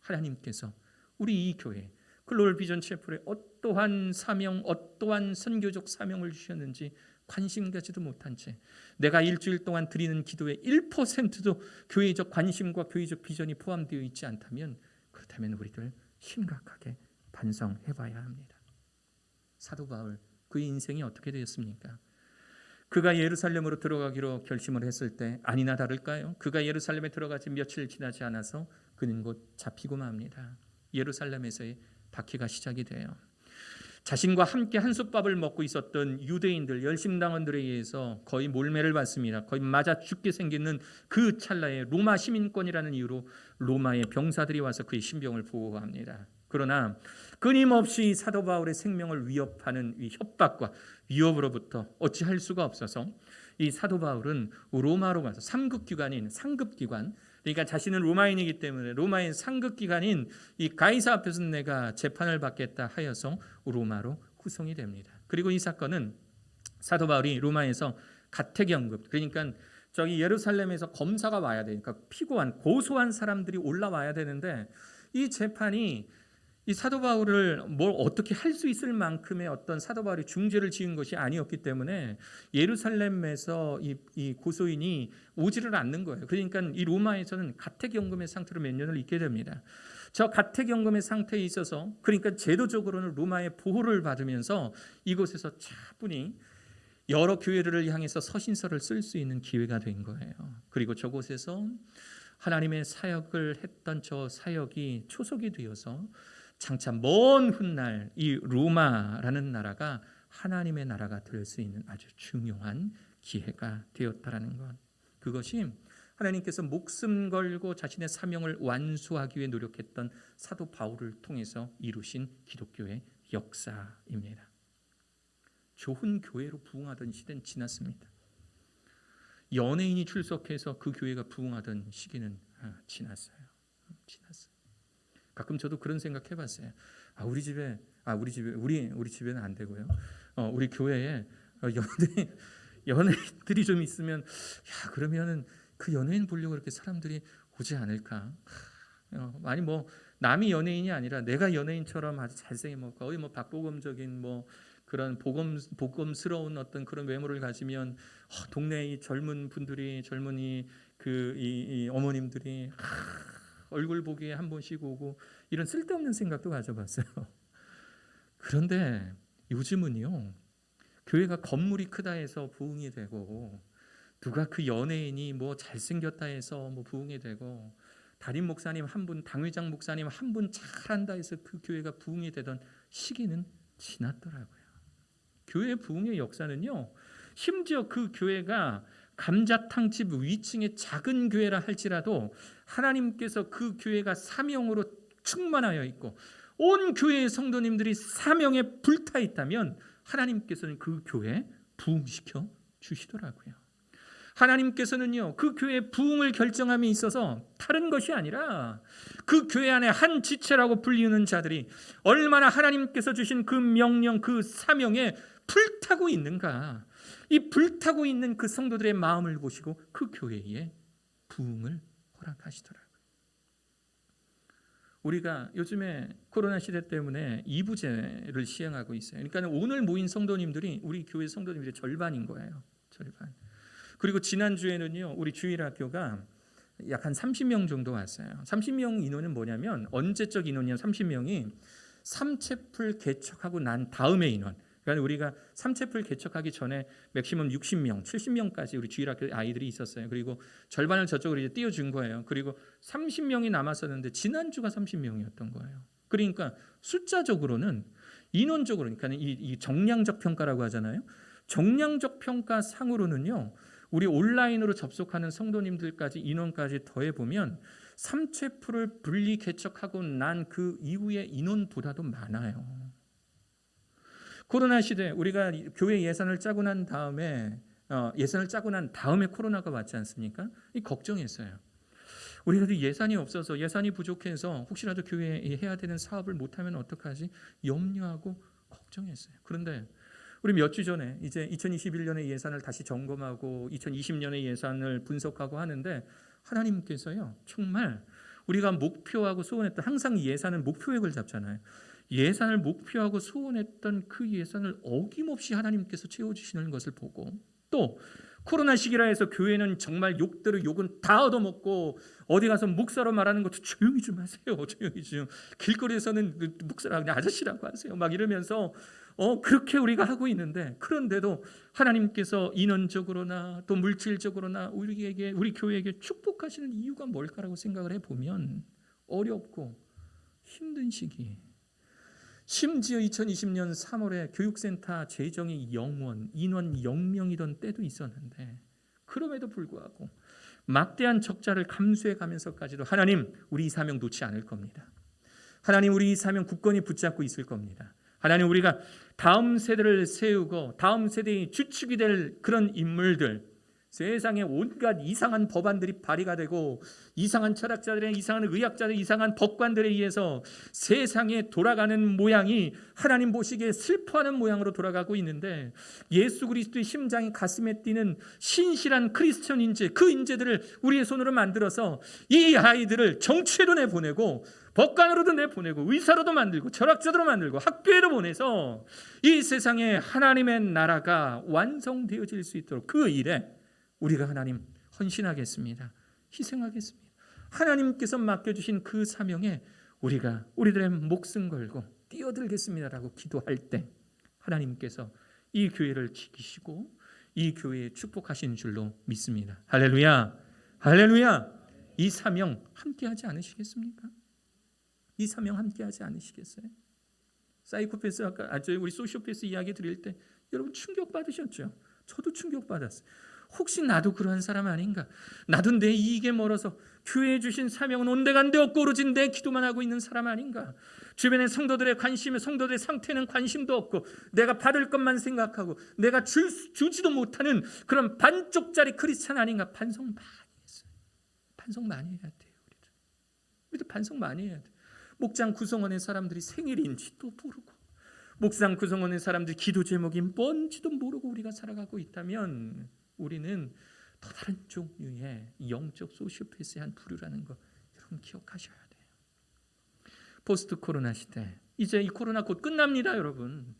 하나님께서 우리 이 교회 글로벌 비전 채플에 어떠한 사명, 어떠한 선교적 사명을 주셨는지 관심 가지도 못한 채 내가 일주일 동안 드리는 기도의 1%도 교회적 관심과 교회적 비전이 포함되어 있지 않다면 그렇다면 우리들 심각하게 반성해 봐야 합니다. 사도 바울 그의 인생이 어떻게 되었습니까? 그가 예루살렘으로 들어가기로 결심을 했을 때 아니나 다를까요? 그가 예루살렘에 들어가지 며칠 지나지 않아서 그는 곧 잡히고 맙니다. 예루살렘에서의 박해가 시작이 돼요. 자신과 함께 한솥밥을 먹고 있었던 유대인들, 열심당원들에 의해서 거의 몰매를 받습니다. 거의 맞아 죽게 생기는 그 찰나에 로마 시민권이라는 이유로 로마의 병사들이 와서 그의 신병을 보호합니다. 그러나 끊임없이 사도 바울의 생명을 위협하는 이 협박과 위협으로부터 어찌할 수가 없어서 이 사도 바울은 로마로 가서 상급기관인 상급기관, 그러니까 자신은 로마인이기 때문에 로마인 상급기관인 이 가이사 앞에서 내가 재판을 받겠다 하여서 로마로 후송이 됩니다. 그리고 이 사건은 사도 바울이 로마에서 가택연금, 그러니까 저기 예루살렘에서 검사가 와야 되니까 피고한 고소한 사람들이 올라와야 되는데 이 재판이 이 사도 바울을 뭘 어떻게 할 수 있을 만큼의 어떤 사도 바울이 중죄를 지은 것이 아니었기 때문에 예루살렘에서 이 고소인이 오지를 않는 거예요. 그러니까 이 로마에서는 가택연금의 상태로 몇 년을 있게 됩니다. 저 가택연금의 상태에 있어서 그러니까 제도적으로는 로마의 보호를 받으면서 이곳에서 차분히 여러 교회를 향해서 서신서를 쓸 수 있는 기회가 된 거예요. 그리고 저곳에서 하나님의 사역을 했던 저 사역이 초석이 되어서 장차 먼 훗날 이 로마라는 나라가 하나님의 나라가 될 수 있는 아주 중요한 기회가 되었다라는 것. 그것이 하나님께서 목숨 걸고 자신의 사명을 완수하기 위해 노력했던 사도 바울을 통해서 이루신 기독교의 역사입니다. 좋은 교회로 부흥하던 시대는 지났습니다. 연예인이 출석해서 그 교회가 부흥하던 시기는 지났어요. 가끔 저도 그런 생각 해봤어요. 우리 집에는 안 되고요. 우리 교회에 연예인들이 좀 있으면 그러면은 그 연예인 보려고 그렇게 사람들이 오지 않을까? 아니 남이 연예인이 아니라 내가 연예인처럼 아주 잘생긴 거의 박보검적인 그런 보검스러운 어떤 그런 외모를 가지면 동네의 젊은 분들이 젊은이 이 어머님들이 얼굴 보기에 한 번씩 오고 이런 쓸데없는 생각도 가져봤어요. 그런데 요즘은요, 교회가 건물이 크다 해서 부흥이 되고 누가 그 연예인이 잘생겼다 해서 부흥이 되고 담임 목사님 한 분, 당회장 목사님 한 분 잘한다 해서 그 교회가 부흥이 되던 시기는 지났더라고요. 교회 부흥의 역사는요, 심지어 그 교회가 감자탕집 위층의 작은 교회라 할지라도 하나님께서 그 교회가 사명으로 충만하여 있고 온 교회의 성도님들이 사명에 불타 있다면 하나님께서는 그 교회에 부흥시켜 주시더라고요. 하나님께서는요, 그 교회의 부흥을 결정함에 있어서 다른 것이 아니라 그 교회 안에 한 지체라고 불리는 자들이 얼마나 하나님께서 주신 그 명령, 그 사명에 불타고 있는가, 이 불타고 있는 그 성도들의 마음을 보시고 그 교회에 부흥을 허락하시더라고요. 우리가 요즘에 코로나 시대 때문에 2부제를 시행하고 있어요. 그러니까 오늘 모인 성도님들이 우리 교회 성도님들의 절반인 거예요. 절반. 그리고 지난주에는요, 우리 주일학교가 약 한 30명 정도 왔어요. 30명 인원은 뭐냐면 언제적 인원이냐, 30명이 3채플 개척하고 난 다음의 인원. 그러니까 우리가 3채플 개척하기 전에 맥시멈 60명, 70명까지 우리 주일학교 아이들이 있었어요. 그리고 절반을 저쪽으로 이제 띄워준 거예요. 그리고 30명이 남았었는데 지난주가 30명이었던 거예요. 그러니까 숫자적으로는, 인원적으로, 그러니까 이 정량적 평가라고 하잖아요. 정량적 평가 상으로는요, 우리 온라인으로 접속하는 성도님들까지 인원까지 더해보면 삼체프를 분리 개척하고 난 그 이후의 인원보다도 많아요. 코로나 시대 우리가 교회 예산을 짜고 난 다음에 코로나가 왔지 않습니까? 이 걱정했어요. 우리가 예산이 없어서, 예산이 부족해서 혹시라도 교회에 해야 되는 사업을 못하면 어떡하지? 염려하고 걱정했어요. 그런데 우리 몇 주 전에 이제 2021년의 예산을 다시 점검하고 2020년의 예산을 분석하고 하는데, 하나님께서요, 정말 우리가 목표하고 소원했던, 항상 예산은 목표액을 잡잖아요. 예산을 목표하고 소원했던 그 예산을 어김없이 하나님께서 채워주시는 것을 보고, 또 코로나 시기라 해서 교회는 정말 욕대로 욕은 다 얻어먹고, 어디 가서 목사로 말하는 것도 조용히 좀 하세요. 조용히 좀. 길거리에서는 목사라고 그냥 아저씨라고 하세요. 막 이러면서 그렇게 우리가 하고 있는데, 그런데도 하나님께서 인원적으로나 또 물질적으로나 우리 교회에게 축복하시는 이유가 뭘까라고 생각을 해보면, 어렵고 힘든 시기, 심지어 2020년 3월에 교육센터 재정이 0원, 인원 0명이던 때도 있었는데, 그럼에도 불구하고 막대한 적자를 감수해 가면서까지도 하나님, 우리 이 사명 놓지 않을 겁니다. 하나님, 우리 이 사명 굳건히 붙잡고 있을 겁니다. 하나님, 우리가 다음 세대를 세우고 다음 세대의 주축이 될 그런 인물들, 세상에 온갖 이상한 법안들이 발의가 되고 이상한 철학자들의, 이상한 의학자들의, 이상한 법관들에 의해서 세상에 돌아가는 모양이 하나님 보시기에 슬퍼하는 모양으로 돌아가고 있는데, 예수 그리스도의 심장이 가슴에 뛰는 신실한 크리스천 인재, 그 인재들을 우리의 손으로 만들어서 이 아이들을 정치에도 내보내고 법관으로도 내보내고 의사로도 만들고 철학자로 만들고 학교에도 보내서 이 세상에 하나님의 나라가 완성되어질 수 있도록 그 일에 우리가 하나님 헌신하겠습니다. 희생하겠습니다. 하나님께서 맡겨주신 그 사명에 우리가 우리들의 목숨 걸고 뛰어들겠습니다라고 기도할 때, 하나님께서 이 교회를 지키시고 이 교회에 축복하신 줄로 믿습니다. 할렐루야, 할렐루야. 이 사명 함께하지 않으시겠습니까? 이 사명 함께하지 않으시겠어요? 사이코패스, 아까 우리 소시오패스 이야기 드릴 때 여러분 충격 받으셨죠? 저도 충격 받았어요. 혹시 나도 그러한 사람 아닌가? 나도 내 이익에 멀어서 교회에 주신 사명은 온데간데 없고 오로지 내 기도만 하고 있는 사람 아닌가? 주변의 성도들의 관심에, 성도들의 상태는 관심도 없고 내가 받을 것만 생각하고 내가 주지도 못하는 그런 반쪽짜리 크리스찬 아닌가? 반성 많이 했어요. 반성 많이 해야 돼요. 우리도 반성 많이 해야 돼요. 목장 구성원의 사람들이 생일인지도 모르고, 목장 구성원의 사람들이 기도 제목이 뭔지도 모르고 우리가 살아가고 있다면 우리는 또 다른 종류의 영적 소시오패스의 한 부류라는 거 여러분 기억하셔야 돼요. 포스트 코로나 시대, 이제 이 코로나 곧 끝납니다, 여러분.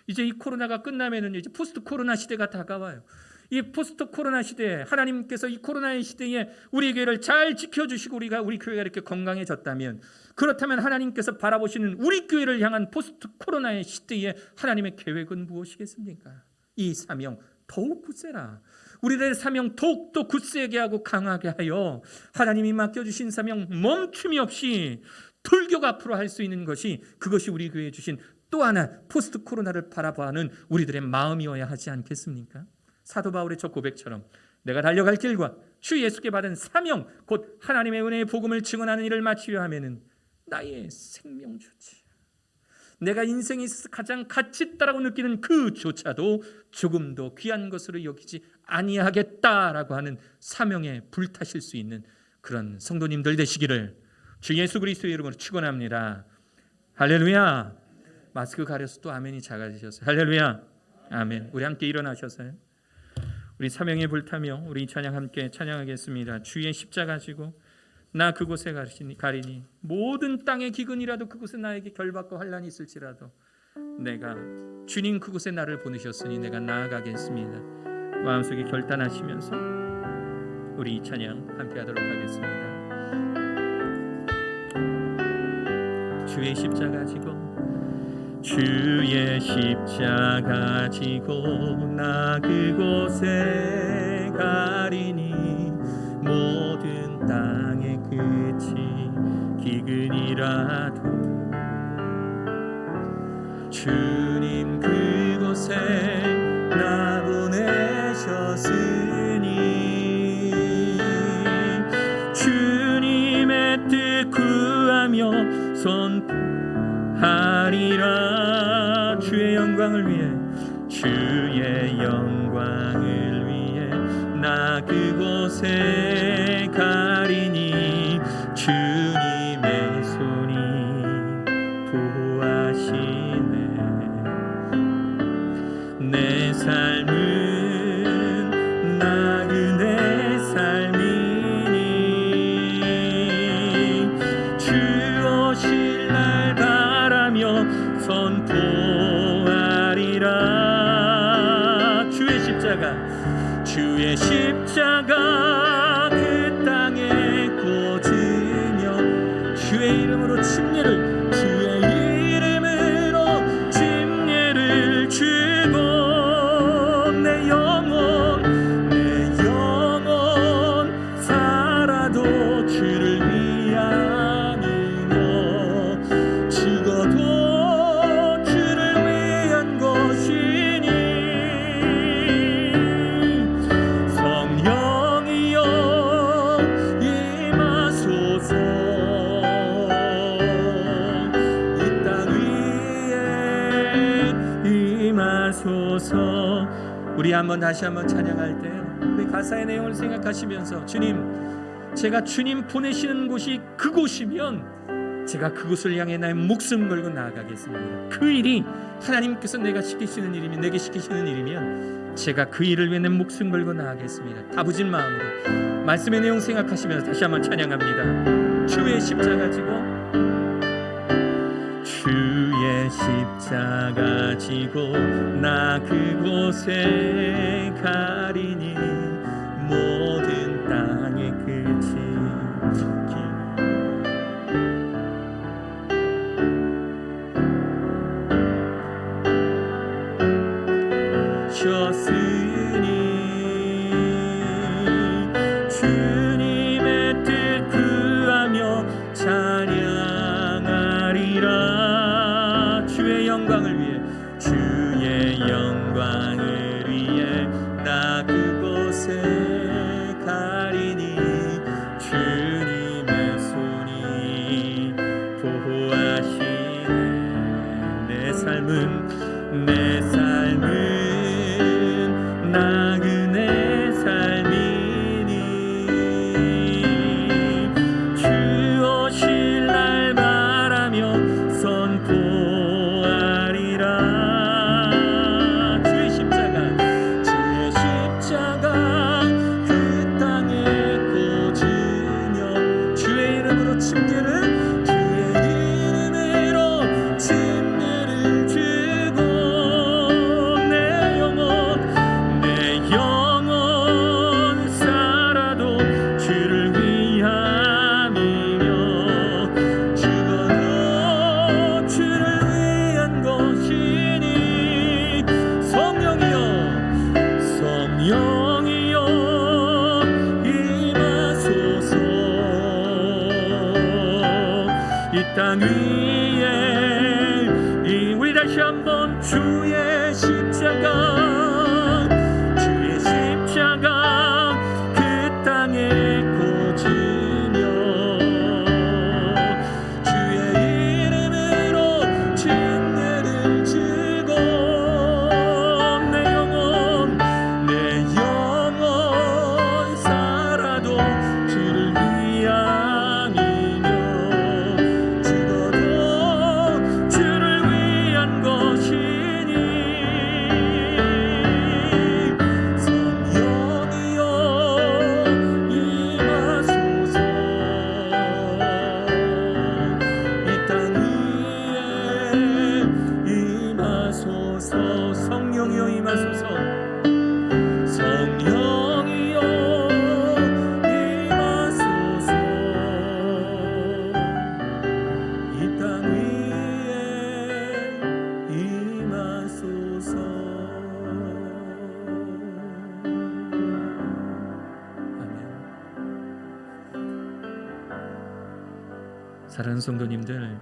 이제 이 코로나가 끝나면은 이제 포스트 코로나 시대가 다가와요. 이 포스트 코로나 시대에 하나님께서 이 코로나의 시대에 우리 교회를 잘 지켜주시고 우리 교회가 이렇게 건강해졌다면, 그렇다면 하나님께서 바라보시는 우리 교회를 향한 포스트 코로나의 시대에 하나님의 계획은 무엇이겠습니까? 이 사명 더욱 굳세라. 우리들의 사명 더욱더 굳세게 하고 강하게 하여 하나님이 맡겨주신 사명 멈춤이 없이 돌격 앞으로 할 수 있는 것이, 그것이 우리 교회에 주신 또 하나 포스트 코로나를 바라보는 우리들의 마음이어야 하지 않겠습니까? 사도 바울의 첫 고백처럼 내가 달려갈 길과 주 예수께 받은 사명 곧 하나님의 은혜의 복음을 증언하는 일을 마치려 하면은 나의 생명 주지, 내가 인생에 있어서 가장 가치 있다라고 느끼는 그조차도 조금도 귀한 것으로 여기지 아니하겠다라고 하는 사명에 불타실 수 있는 그런 성도님들 되시기를 주 예수 그리스도의 이름으로 축원합니다. 할렐루야. 마스크 가려서 또 아멘이 작아지셨어요. 할렐루야. 아멘. 우리 함께 일어나셔서요, 우리 사명에 불타며 우리 이 찬양 함께 찬양하겠습니다. 주의 십자가 지고 나 그곳에 가리니 모든 땅의 기근이라도 그곳에 나에게 결박과 환난이 있을지라도 내가 주님 그곳에 나를 보내셨으니 내가 나아가겠습니다. 마음속에 결단하시면서 우리 이 찬양 함께 하도록 하겠습니다. 주의 십자가 지고 주의 십자가 지고 나 그곳에 가리니 모든 땅의 끝이 기근이라도 주님 그곳에 나 영광을 위해 주의 영광을 위해 나 그곳에 가리니 주님의 손이 보호하시네. 내 삶은 나그네 삶이니 주 오실 날 바라며 선포하리라. 주의 십자가 그 땅에 꽂으며 주의 이름으로 침례를 주의 이름으로 침례를 주고 내 영혼 살아도 주를 위함이며 죽어도 주를 위한 것이니 성령이여 임하소서. 이 땅 위에 임하소서. 우리 다시 한번 찬양할 때 우리 가사의 내용을 생각하시면서 주님, 제가 주님 보내시는 곳이 그곳이면 제가 그곳을 향해 나의 목숨 걸고 나아가겠습니다. 그 일이 하나님께서 내게 시키시는 일이면 제가 그 일을 위해 내 목숨 걸고 나아가겠습니다. 다부진 마음으로 말씀의 내용 생각하시면서 다시 한번 찬양합니다. 주의 십자가 지고 주의 십자가 지고 나 그곳에 가리니 모든 땅의 끝이 셨으니 주님의 뜻 구하며 찬양하리라. 주의 영광을 위해 나 그곳에 가리니 주님의 손이 보호하시네. 내 삶은 나그네 삶이니 주 오실 날 바라며 선포하리라. 주의 십자가 그 땅에 꽂으며 주의 이름으로 침례를 주고 내 영혼 살아도 주를 위함이며 죽어도 주를 위한 것이니 성령이여 임하소서. 이 땅 위에 우리 다시 한번 주의 십자가 그 땅에 꽂으며 주의 이름으로 침례를 주고 내 영혼 살아도 주를 위함이며 죽어도 주를 위한 것이니 성령이여 임하소서. 이 땅 위에 임하소서. 성령이여 임하소서. 성령이여 임하소서. 이 땅 위에 임하소서. 아멘. 사랑하는 성도님들,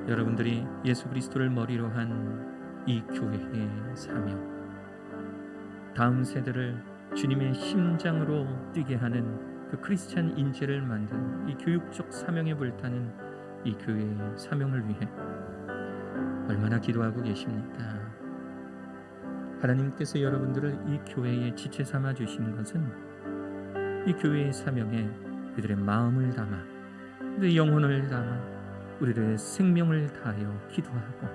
여러분들이 예수 그리스도를 머리로 한 이 교회의 사명, 다음 세대를 주님의 심장으로 뛰게 하는 그 크리스찬 인재를 만드는 이 교육적 사명에 불타는 이 교회의 사명을 위해 얼마나 기도하고 계십니까? 하나님께서 여러분들을 이 교회의 지체 삼아 주신 것은 이 교회의 사명에 우리들의 마음을 담아, 우리의 영혼을 담아, 우리들의 생명을 다하여 기도하고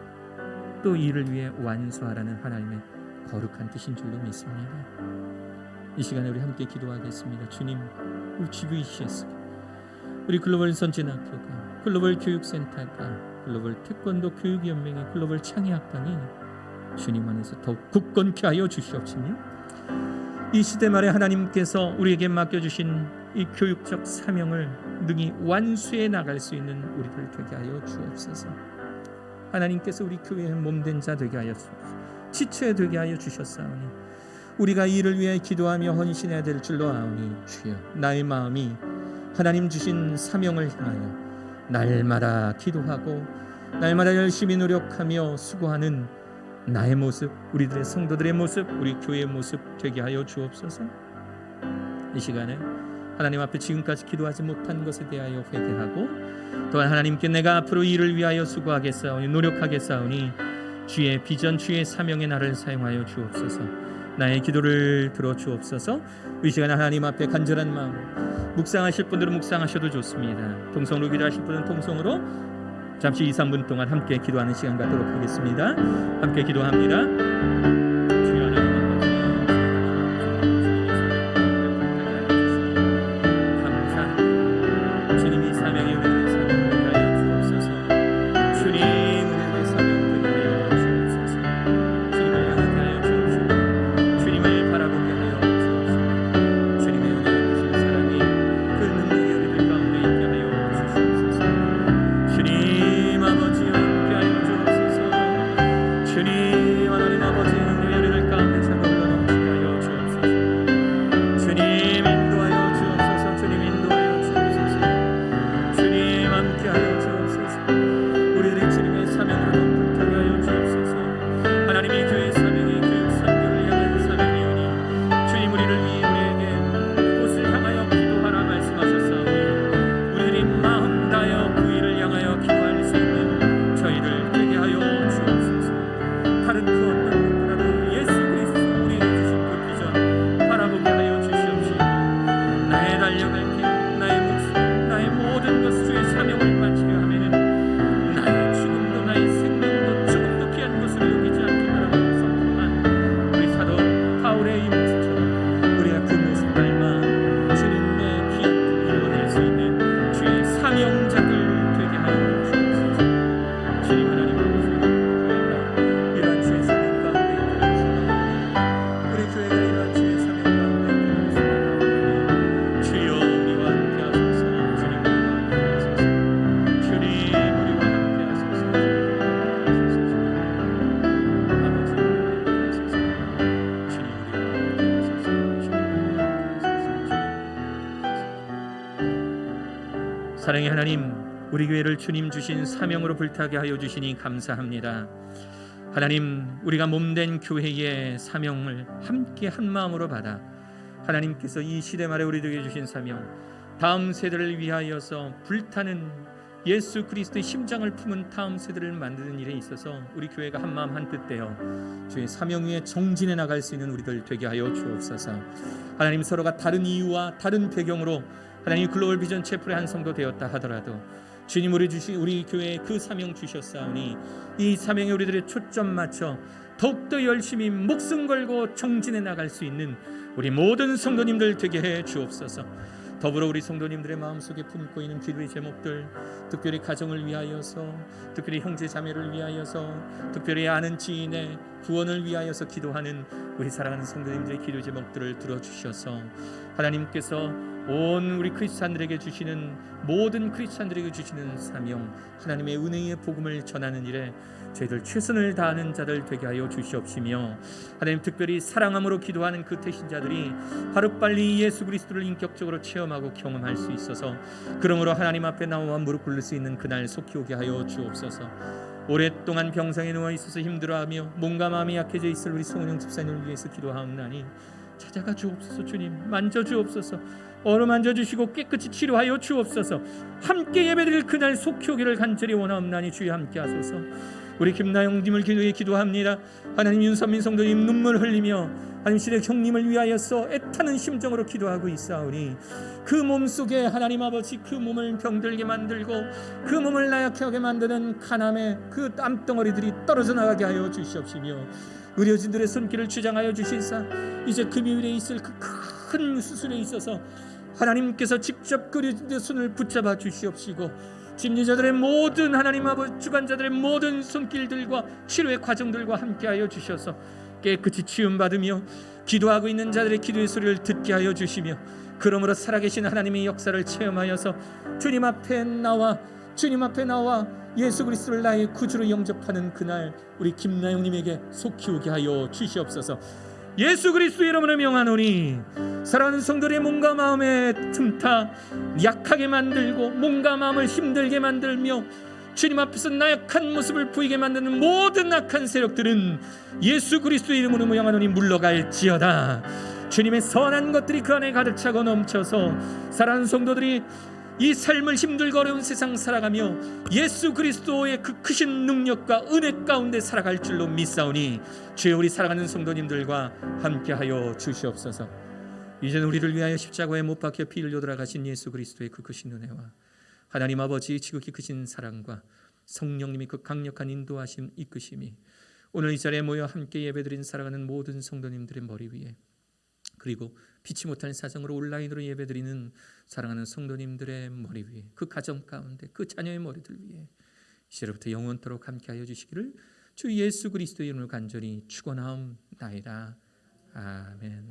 또 이를 위해 완수하라는 하나님의 거룩한 뜻인 줄로 믿습니다. 이 시간에 우리 함께 기도하겠습니다. 주님, 우리 GVCS, 우리 글로벌 선진학교가, 글로벌 교육센터가, 글로벌 태권도 교육연맹의 글로벌 창의학당이 주님 안에서 더욱 굳건케 하여 주시옵시며, 이 시대 말에 하나님께서 우리에게 맡겨주신 이 교육적 사명을 능히 완수해 나갈 수 있는 우리들 되게 하여 주옵소서. 하나님께서 우리 교회의 몸된 자 되게 하여 주옵소서. 지체 되게 하여 주셨사오니 우리가 이를 위해 기도하며 헌신해야 될 줄로 아오니, 주여, 나의 마음이 하나님 주신 사명을 향하여 날마다 기도하고 날마다 열심히 노력하며 수고하는 나의 모습, 우리들의 성도들의 모습, 우리 교회의 모습 되게 하여 주옵소서. 이 시간에 하나님 앞에 지금까지 기도하지 못한 것에 대하여 회개하고, 또한 하나님께 내가 앞으로 이를 위하여 수고하겠사오니, 노력하겠사오니 주의 비전, 주의 사명의 나를 사용하여 주옵소서. 나의 기도를 들어 주옵소서. 이 시간에 하나님 앞에 간절한 마음, 묵상하실 분들은 묵상하셔도 좋습니다. 통성으로 기도하실 분은 통성으로 잠시 2-3분 동안 함께 기도하는 시간 갖도록 하겠습니다. 함께 기도합니다. 주여 하나님 아버지, 감사합니다. 주님이 사명이 우리의 사명 되게 하여 주옵소서. 주님, 우리의 사명 되게 하여 주옵소서. 주님을 향하게 하여 주옵소서. 주님을 바라보게 하여 주옵소서. 주님의 은혜에 주신 사랑이 그 능력이 우리들 가운데 있게 하여 주시옵소서. 주님 아버지여, 함께 하여 주옵소서. 주님 하나님 아버지의 능력이 우리들 가운데 차고 흘러넘치게 하여 주옵소서. 주님 인도하여 주옵소서. 주님 인도하여 주옵소서. 주님 함께 하여 주옵소서. 우리들의 주님의 사명으로 불타게 하여 주옵소서. 하나님의 교회 사명이 교육 선교를 향한 사명이오니, 주님 우리를 위해 우리에게 그곳을 향하여 기도하라 말씀하셨사오니, 우리들이 마음 다하여 그 일을 향하여 기도할 수 있는 저희들 되게 하여 주옵소서. 다른 그 어떤 것보다도 예수 그리스도 우리에게 주신 그 비전 바라보게 하여 주시옵시고, 나의 달려갈 길, 나의 목숨, 나의 모든 것 주의 사명을 바치려 하면은 나의 죽음도 나의 생명도 조금도 귀한 것으로 여기지 않겠다라고 선포한 우리 사도 바울의 이 모습처럼 우리가 그 모습 닮아 주님의 귀한 뜻을 이루어낼 수 있는 주의 사명자들 되게 하여 주옵소서. 주님 하나님 아버지, 교회가 이러한 주의 사명 가운데 있기를 소망하오니, 우리 교회가 이러한 주의 사명 가운데 있기를 소망하오니, 주여 우리와 함께 하소서. 주님 우리와 함께 하소서. 주님 우리와 함께 하소서. 주님 아버지 우리와 함께 하소서. 주님 우리와 함께 하소서. 주님 우리와 함께 하소서. 사랑의 하나님, 우리 교회를 주님 주신 사명으로 불타게 하여 주시니 감사합니다. 하나님, 우리가 몸된 교회의 사명을 함께 한 마음으로 받아 하나님께서 이 시대 말에 우리들에게 주신 사명, 다음 세대를 위하여서 불타는 예수 그리스도의 심장을 품은 다음 세대를 만드는 일에 있어서 우리 교회가 한 마음 한 뜻 되어 주의 사명 위에 정진해 나갈 수 있는 우리들 되게 하여 주옵소서. 하나님, 서로가 다른 이유와 다른 배경으로 하나님 글로벌 비전 채플의 한 성도 되었다 하더라도 주님 우리 교회에 그 사명 주셨사오니, 이 사명에 우리들의 초점 맞춰 더욱더 열심히 목숨 걸고 정진해 나갈 수 있는 우리 모든 성도님들 되게 해 주옵소서. 더불어 우리 성도님들의 마음속에 품고 있는 기도의 제목들, 특별히 가정을 위하여서, 특별히 형제 자매를 위하여서, 특별히 아는 지인의 구원을 위하여서 기도하는 우리 사랑하는 성도님들의 기도 제목들을 들어주셔서 하나님께서 온 우리 크리스찬들에게 주시는, 모든 크리스찬들에게 주시는 사명, 하나님의 은혜의 복음을 전하는 일에 저희들 최선을 다하는 자들 되게 하여 주시옵시며, 하나님 특별히 사랑함으로 기도하는 그 태신자들이 하루빨리 예수 그리스도를 인격적으로 체험하고 경험할 수 있어서, 그러므로 하나님 앞에 나와 무릎 꿇을 수 있는 그날 속히 오게 하여 주옵소서. 오랫동안 병상에 누워 있어서 힘들어하며 몸과 마음이 약해져 있을 우리 송은영 집사님을 위해서 기도하옵나니 찾아가 주옵소서. 주님 만져 주옵소서. 어루만져 주시고 깨끗이 치료하여 주옵소서. 함께 예배드릴 그날 속히 오기를 간절히 원하옵나니 주여 함께 하소서. 우리 김나영님을 기도해 기도합니다. 하나님 윤선민 성도님 눈물 흘리며 하나님 시댁 형님을 위하여서 애타는 심정으로 기도하고 있사오니 그 몸속에 하나님 아버지 그 몸을 병들게 만들고 그 몸을 나약하게 만드는 간암의 그 땀덩어리들이 떨어져 나가게 하여 주시옵시며 의료진들의 손길을 주장하여 주시사 이제 금요일에 있을 그 큰 수술에 있어서 하나님께서 직접 그 의료진들의 손을 붙잡아 주시옵시고 심리자들의 모든 하나님 아버지 주관자들의 모든 손길들과 치료의 과정들과 함께하여 주셔서 깨끗이 치유받으며 기도하고 있는 자들의 기도의 소리를 듣게 하여 주시며 그러므로 살아계신 하나님의 역사를 체험하여서 주님 앞에 나와 예수 그리스도를 나의 구주로 영접하는 그날 우리 김나영님에게 속히 오게 하여 주시옵소서. 예수 그리스도의 이름으로 명하노니 사랑하는 성도들의 몸과 마음에 틈타 약하게 만들고 몸과 마음을 힘들게 만들며 주님 앞에서 나약한 모습을 보이게 만드는 모든 악한 세력들은 예수 그리스도의 이름으로 명하노니 물러갈지어다. 주님의 선한 것들이 그 안에 가득 차고 넘쳐서 사랑하는 성도들이 이 삶을 힘들고 어려운 세상 살아가며 예수 그리스도의 그 크신 능력과 은혜 가운데 살아갈 줄로 믿사오니 주여 우리 사랑하는 성도님들과 함께하여 주시옵소서. 이제는 우리를 위하여 십자가에 못 박혀 피 흘려 돌아가신 예수 그리스도의 그 크신 은혜와 하나님 아버지 지극히 크신 사랑과 성령님이 그 강력한 인도하심 이끄심이 오늘 이 자리에 모여 함께 예배드린 사랑하는 모든 성도님들의 머리 위에 그리고 피치 못할 사정으로 온라인으로 예배드리는 사랑하는 성도님들의 머리 위에 그 가정 가운데 그 자녀의 머리들 위에 이제부터 영원토록 함께하여 주시기를 주 예수 그리스도의 이름으로 간절히 축원하옵나이다. 아멘.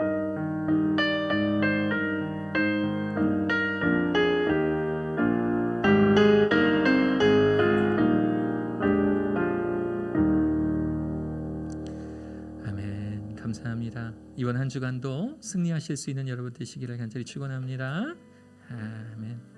감사합니다. 이번 한 주간도 승리하실 수 있는 여러분 되시기를 간절히 축원합니다. 아멘.